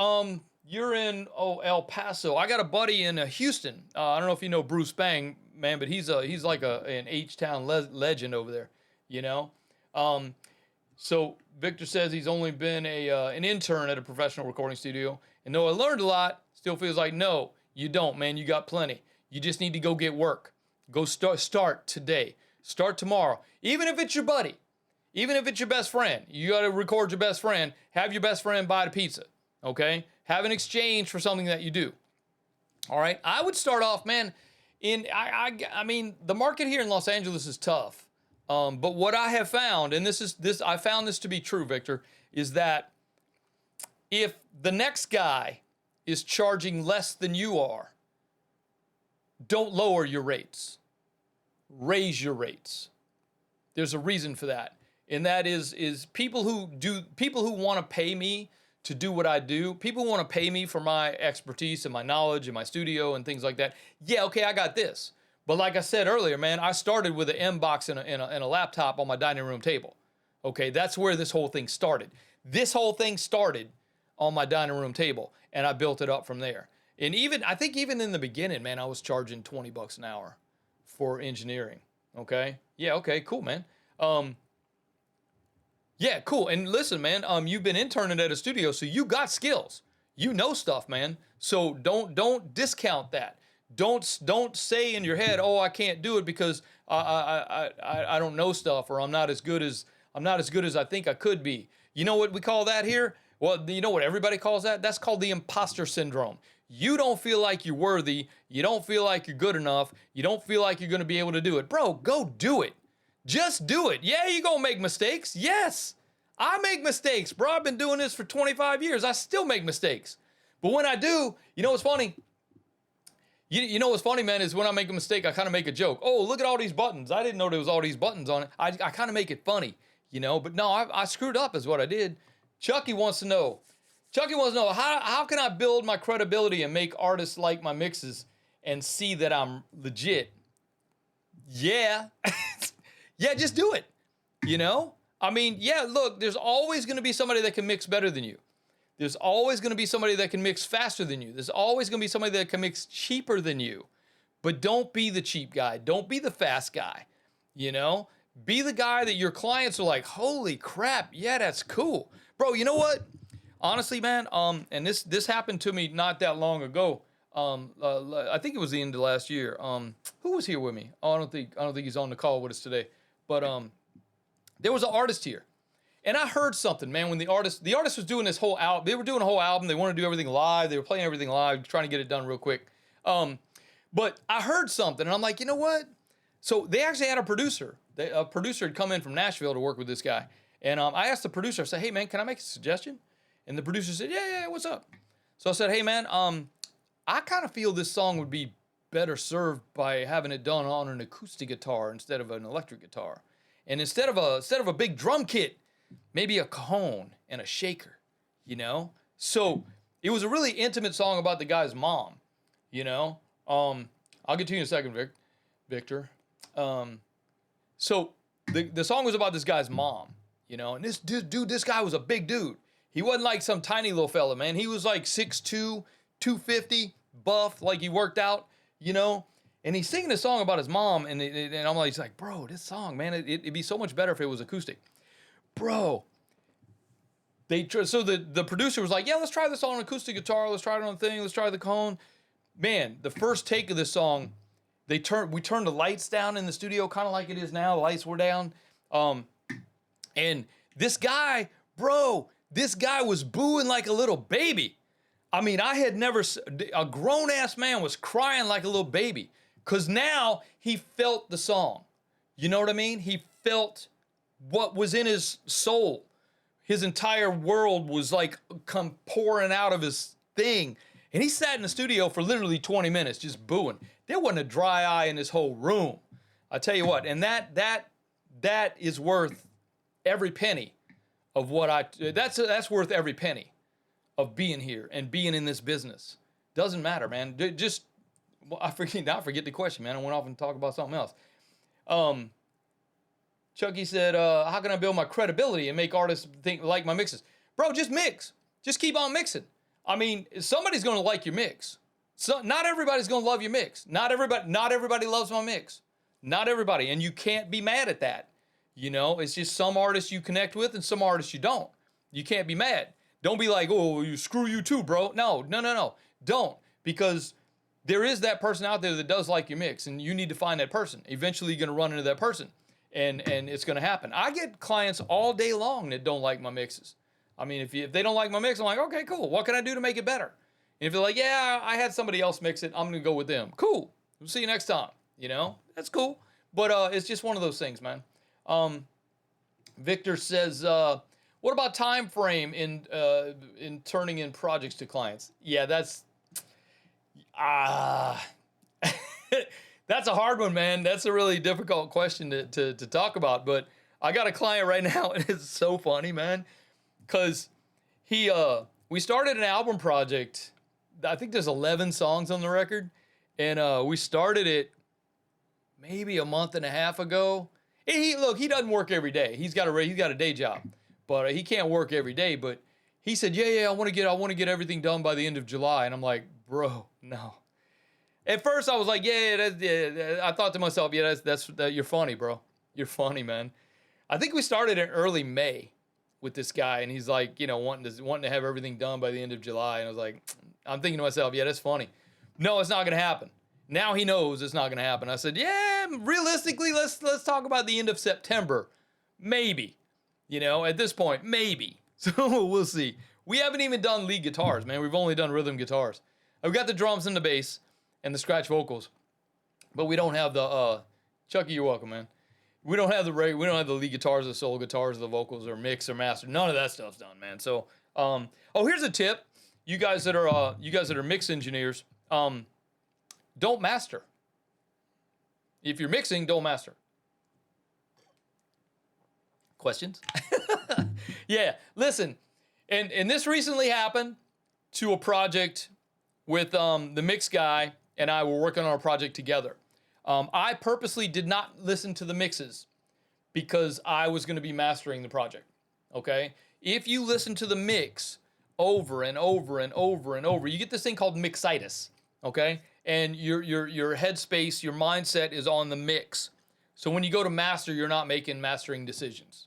S1: you're in El Paso. I got a buddy in Houston. I don't know if you know Bruce Bang, man, but he's like an H-Town legend over there, you know? So Victor says he's only been an intern at a professional recording studio, and though I learned a lot, still feels like, no, you don't, man. You got plenty. You just need to go get work. Go start today. Start tomorrow. Even if it's your buddy, even if it's your best friend, you got to record your best friend. Have your best friend buy the pizza, okay? Have an exchange for something that you do. All right. I would start off, man. I mean, the market here in Los Angeles is tough. But what I have found, and I found this to be true, Victor, is that if the next guy is charging less than you are, don't lower your rates. Raise your rates. There's a reason for that. And that is people who want to pay me to do what I do, people who want to pay me for my expertise and my knowledge and my studio and things like that. Yeah, okay, I got this. But like I said earlier, man, I started with an M box and a laptop on my dining room table. Okay, that's where this whole thing started. This whole thing started on my dining room table, and I built it up from there. And I think even in the beginning, man, I was charging $20 an hour for engineering. Okay, yeah, okay, cool, man. Yeah, cool. And listen, man, you've been interning at a studio, so you got skills. You know stuff, man. So don't discount that. Don't say in your head, "Oh, I can't do it because I don't know stuff, or I'm not as good as I think I could be." You know what we call that here? Well, you know what everybody calls that? That's called the imposter syndrome. You don't feel like you're worthy. You don't feel like you're good enough. You don't feel like you're going to be able to do it. Bro, go do it. Just do it. Yeah, you're going to make mistakes. Yes, I make mistakes, bro. I've been doing this for 25 years. I still make mistakes. But when I do, you know what's funny? You know what's funny, man, is when I make a mistake, I kind of make a joke. Oh, look at all these buttons. I didn't know there was all these buttons on it. I kind of make it funny, you know. But no, I screwed up is what I did. Chucky wants to know, how can I build my credibility and make artists like my mixes and see that I'm legit? Yeah. Yeah, just do it, you know? I mean, yeah, look, there's always going to be somebody that can mix better than you. There's always going to be somebody that can mix faster than you. There's always going to be somebody that can mix cheaper than you. But don't be the cheap guy. Don't be the fast guy, you know? Be the guy that your clients are like, holy crap, yeah, that's cool. Bro, you know what? Honestly, man, and this happened to me not that long ago. I think it was the end of last year. Who was here with me? Oh, I don't think he's on the call with us today. But there was an artist here. And I heard something, man, when the artist was doing this whole album. They were doing a whole album. They wanted to do everything live. They were playing everything live, trying to get it done real quick. But I heard something, and I'm like, you know what? So they actually had a producer. A producer had come in from Nashville to work with this guy. And I asked the producer, I said, hey, man, can I make a suggestion? And the producer said, yeah, what's up? So I said, hey, man, I kind of feel this song would be better served by having it done on an acoustic guitar instead of an electric guitar. And instead of a big drum kit, maybe a cajon and a shaker, you know? So it was a really intimate song about the guy's mom, you know? I'll get to you in a second, Victor. So the song was about this guy's mom, you know? And this guy was a big dude. He wasn't like some tiny little fella, man. He was like 6'2", 250, buff, like he worked out, you know? And he's singing a song about his mom, and I'm like, he's like, bro, this song, man, it'd be so much better if it was acoustic. Bro, so the producer was like, yeah, let's try this on an acoustic guitar, let's try it on the thing, let's try the cone. Man, the first take of this song, we turned the lights down in the studio, kind of like it is now, the lights were down. And this guy was booing like a little baby. I mean, I had never, a grown-ass man was crying like a little baby. Because now he felt the song. You know what I mean? He felt what was in his soul. His entire world was like come pouring out of his thing. And he sat in the studio for literally 20 minutes just booing. There wasn't a dry eye in this whole room. I tell you what, and that is worth every penny of what that's worth every penny of being here and being in this business. Doesn't matter, man. I forget the question, man. I went off and talked about something else. Chucky said, how can I build my credibility and make artists like my mixes? Bro, just mix. Just keep on mixing. I mean, somebody's going to like your mix. So not everybody's going to love your mix. Not everybody loves my mix. Not everybody. And you can't be mad at that. You know, it's just some artists you connect with and some artists you don't. You can't be mad. Don't be like, oh, screw you too, bro. No. Don't. Because there is that person out there that does like your mix, and you need to find that person. Eventually, you're going to run into that person, and it's going to happen. I get clients all day long that don't like my mixes. I mean, if they don't like my mix, I'm like, okay, cool. What can I do to make it better? And if they're like, yeah, I had somebody else mix it, I'm going to go with them. Cool. We'll see you next time. You know, that's cool. But it's just one of those things, man. Victor says, What about time frame in turning in projects to clients? Yeah, that's ah. That's a hard one, man. That's a really difficult question to talk about. But I got a client right now, and it's so funny, man, because we started an album project. I think there's 11 songs on the record, and we started it maybe a month and a half ago. He doesn't work every day. He's got a day job, but he can't work every day. But he said, yeah, I want to get everything done by the end of July, and I'm like, bro, no. At first, I was like, yeah. I thought to myself, yeah, you're funny, bro. You're funny, man. I think we started in early May with this guy, and he's like, wanting to have everything done by the end of July. And I was like, I'm thinking to myself, yeah, that's funny. No, it's not gonna happen. Now he knows it's not gonna happen. I said, yeah, realistically, let's talk about the end of September, maybe. At this point, maybe. So we'll see. We haven't even done lead guitars, man. We've only done rhythm guitars. I've got the drums and the bass and the scratch vocals, but we don't have the Chucky, you're welcome, man. We don't have the lead guitars, the solo guitars, the vocals, or mix or master. None of that stuff's done, man. So, here's a tip: you guys that are mix engineers, don't master. If you're mixing, don't master. Questions? Yeah, listen, and this recently happened to a project with the mix guy and I were working on a project together. I purposely did not listen to the mixes because I was going to be mastering the project. Okay? If you listen to the mix over and over and over and over, you get this thing called mixitis. Okay? And your headspace, your mindset is on the mix. So when you go to master, you're not making mastering decisions.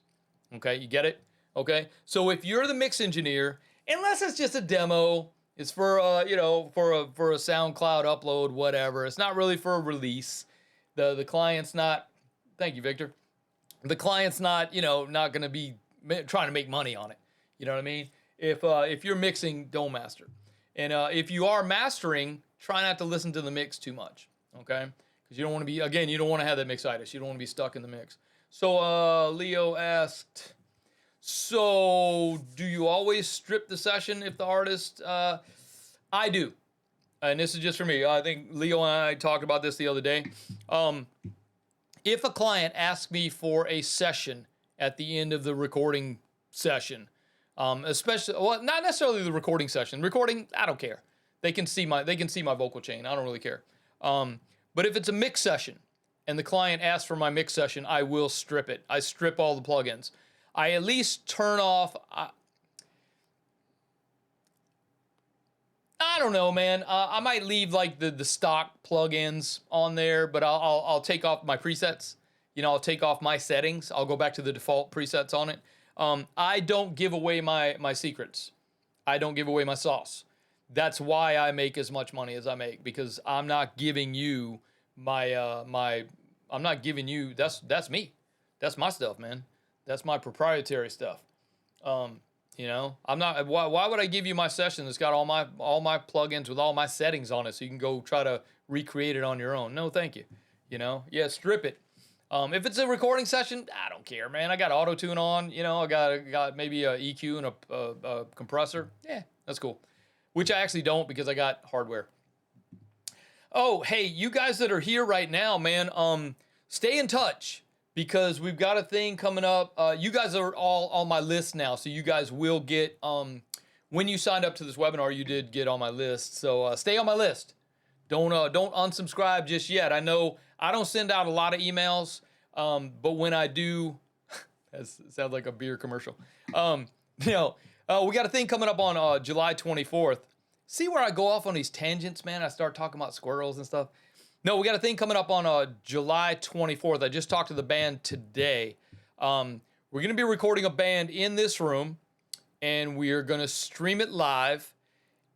S1: Okay? You get it? Okay? So if you're the mix engineer, unless it's just a demo, it's for for a SoundCloud upload, whatever. It's not really for a release. The client's not. Thank you, Victor. The client's not not going to be trying to make money on it. You know what I mean? If you're mixing, don't master. And if you are mastering, try not to listen to the mix too much. Okay? Because you don't want to be you don't want to have that mixitis. You don't want to be stuck in the mix. So Leo asked, so do you always strip the session if the artist? I do. And this is just for me. I think Leo and I talked about this the other day. If a client asks me for a session at the end of the recording session, especially, well, not necessarily the recording session. Recording, I don't care. They can see my vocal chain. I don't really care. But if it's a mix session and the client asks for my mix session, I will strip it. I strip all the plugins. I at least turn off. I don't know, man. I might leave like the stock plugins on there, but I'll take off my presets. I'll take off my settings. I'll go back to the default presets on it. I don't give away my secrets. I don't give away my sauce. That's why I make as much money as I make, because I'm not giving you I'm not giving you. That's me. That's my stuff, man. That's my proprietary stuff. I'm not. Why would I give you my session that's got all my plugins with all my settings on it, so you can go try to recreate it on your own? No, thank you. Yeah, strip it. If it's a recording session, I don't care, man. I got auto tune on. I got maybe a EQ and a compressor. Yeah, that's cool. Which I actually don't, because I got hardware. Oh, hey, you guys that are here right now, man. Stay in touch, because we've got a thing coming up. You guys are all on my list now, so you guys will get, when you signed up to this webinar, you did get on my list. So stay on my list. Don't unsubscribe just yet. I know I don't send out a lot of emails, but when I do, that sounds like a beer commercial. We got a thing coming up on July 24th. See where I go off on these tangents, man? I start talking about squirrels and stuff. No, we got a thing coming up on July 24th. I just talked to the band today. We're going to be recording a band in this room, and we are going to stream it live,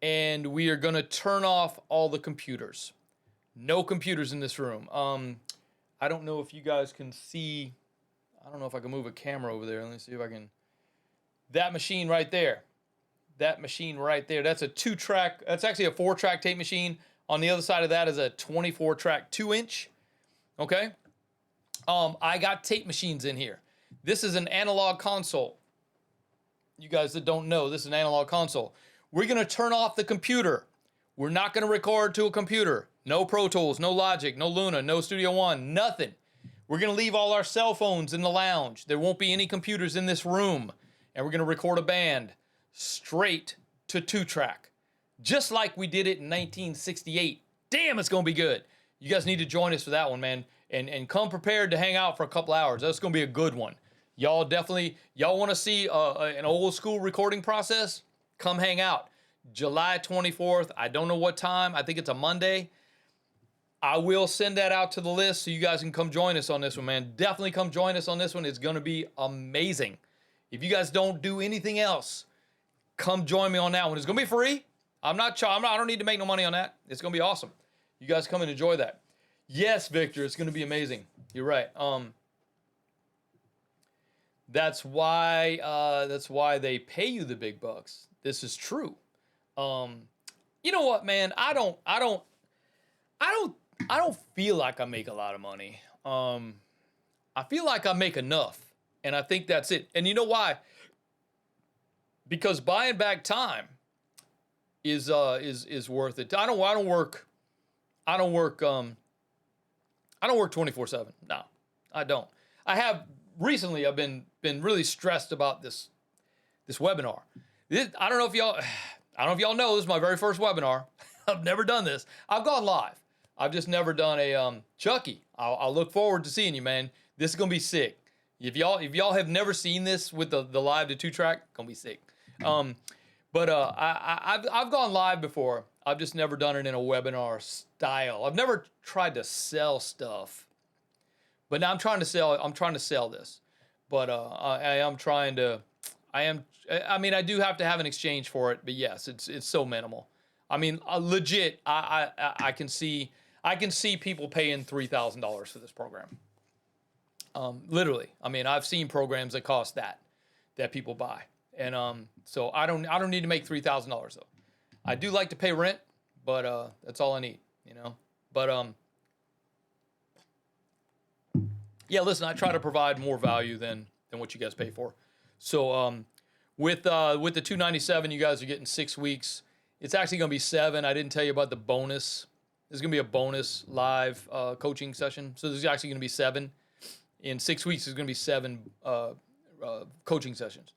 S1: and we are going to turn off all the computers. No computers in this room. I don't know if you guys can see. I don't know if I can move a camera over there. Let me see if I can. That machine right there. That's a 2-track. That's actually a 4-track tape machine. On the other side of that is a 24-track 2-inch. Okay? I got tape machines in here. This is an analog console. you guys that don't know, this is an analog console. We're going to turn off the computer. We're not going to record to a computer. No Pro Tools, no Logic, no Luna, no Studio One, nothing. We're going to leave all our cell phones in the lounge. There won't be any computers in this room. And we're going to record a band straight to 2-track. Just like we did it in 1968. Damn, it's going to be good. You guys need to join us for that one, man. And come prepared to hang out for a couple hours. That's going to be a good one. Y'all want to see an old school recording process? Come hang out. July 24th. I don't know what time. I think it's a Monday. I will send that out to the list so you guys can come join us on this one, man. Definitely come join us on this one. It's going to be amazing. If you guys don't do anything else, come join me on that one. It's going to be free. I don't need to make no money on that. It's going to be awesome. You guys come and enjoy that. Yes, Victor, it's going to be amazing. You're right. That's why they pay you the big bucks. This is true. You know what, man? I don't feel like I make a lot of money. I feel like I make enough, and I think that's it. And you know why? Because buying back time is worth it. I don't work 24/7. No, I don't. I have recently. I've been really stressed about this webinar. I don't know if y'all know, this is my very first webinar. I've never done this. I've gone live. I've just never done a Chucky. I'll look forward to seeing you, man. This is gonna be sick. If y'all have never seen this with the live to 2-track, gonna be sick. But I've gone live before. I've just never done it in a webinar style. I've never tried to sell stuff, but now I'm trying to sell this. But I do have to have an exchange for it. But yes, it's so minimal. I mean, legit. I can see people paying $3,000 for this program. Literally. I mean, I've seen programs that cost that people buy. And so I don't need to make $3,000 though. I do like to pay rent, but that's all I need, you know. But yeah, listen, I try to provide more value than what you guys pay for. So with the $297, you guys are getting 6 weeks. It's actually going to be 7. I didn't tell you about the bonus. There's going to be a bonus live coaching session. So there's actually going to be 7. In 6 weeks, there's going to be 7 coaching sessions.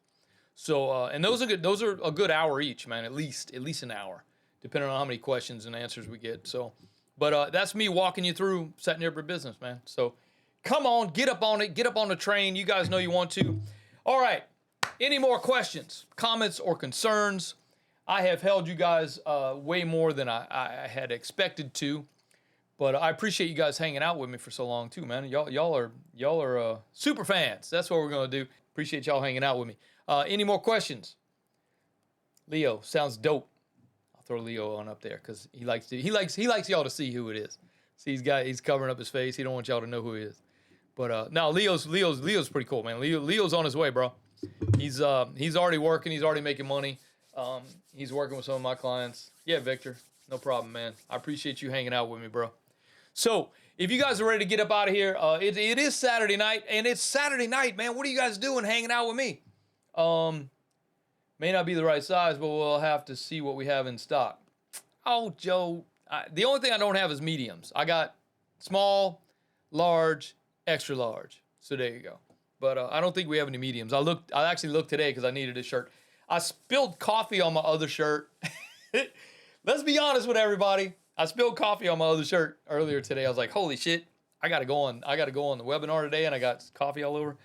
S1: So and those are good. Those are a good hour each, man. At least an hour, depending on how many questions and answers we get. So, but that's me walking you through setting your business, man. So come on, get up on it. Get up on the train. You guys know you want to. All right. Any more questions, comments, or concerns? I have held you guys way more than I had expected to, but I appreciate you guys hanging out with me for so long too, man. Y'all are super fans. That's what we're gonna do. Appreciate y'all hanging out with me. Any more questions? Leo sounds dope. I'll throw Leo on up there because he likes y'all to see who it is. See, he's covering up his face. He don't want y'all to know who he is. But no, Leo's pretty cool, man. Leo's on his way, bro. He's already working. He's already making money. He's working with some of my clients. Yeah, Victor, no problem, man. I appreciate you hanging out with me, bro. So if you guys are ready to get up out of here, it is Saturday night, and it's Saturday night, man. What are you guys doing hanging out with me? May not be the right size, but we'll have to see what we have in stock. Oh, Joe, the only thing I don't have is mediums. I got small, large, extra large. So there you go. But I don't think we have any mediums. I actually looked today because I needed a shirt. I spilled coffee on my other shirt. Let's be honest with everybody. I spilled coffee on my other shirt earlier today. I was like, holy shit, I gotta go on the webinar today, and I got coffee all over.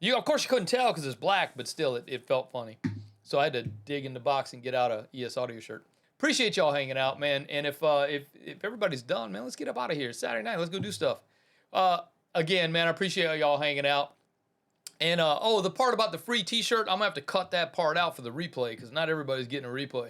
S1: Of course you couldn't tell because it's black, but still it felt funny. So I had to dig in the box and get out a ES Audio shirt. Appreciate y'all hanging out, man. And if everybody's done, man, let's get up out of here. It's Saturday night. Let's go do stuff. Again, man, I appreciate y'all hanging out. And the part about the free t-shirt, I'm gonna have to cut that part out for the replay because not everybody's getting a replay.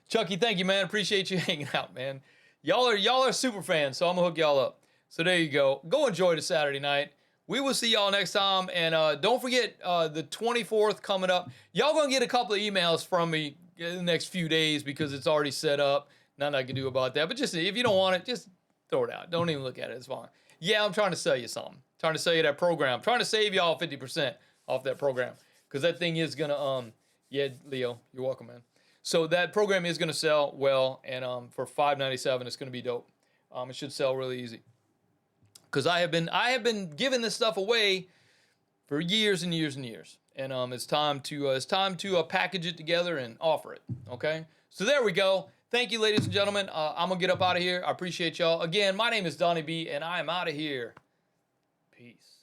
S1: Chucky, thank you, man. Appreciate you hanging out, man. Y'all are super fans, so I'm gonna hook y'all up. So there you go. Go enjoy the Saturday night. We will see y'all next time. And don't forget the 24th coming up. Y'all gonna get a couple of emails from me in the next few days because it's already set up. Nothing I can do about that. But just if you don't want it, just throw it out. Don't even look at it. It's fine. Yeah, I'm trying to sell you something. Trying to sell you that program. Trying to save y'all 50% off that program because that thing is gonna Yeah, Leo, you're welcome, man. So that program is going to sell well, and for $5.97, it's going to be dope. It should sell really easy because I have been giving this stuff away for years and years and years, and it's time to package it together and offer it. Okay, so there we go. Thank you, ladies and gentlemen. I'm gonna get up out of here. I appreciate y'all again. My name is Donnie B, and I am out of here. Peace.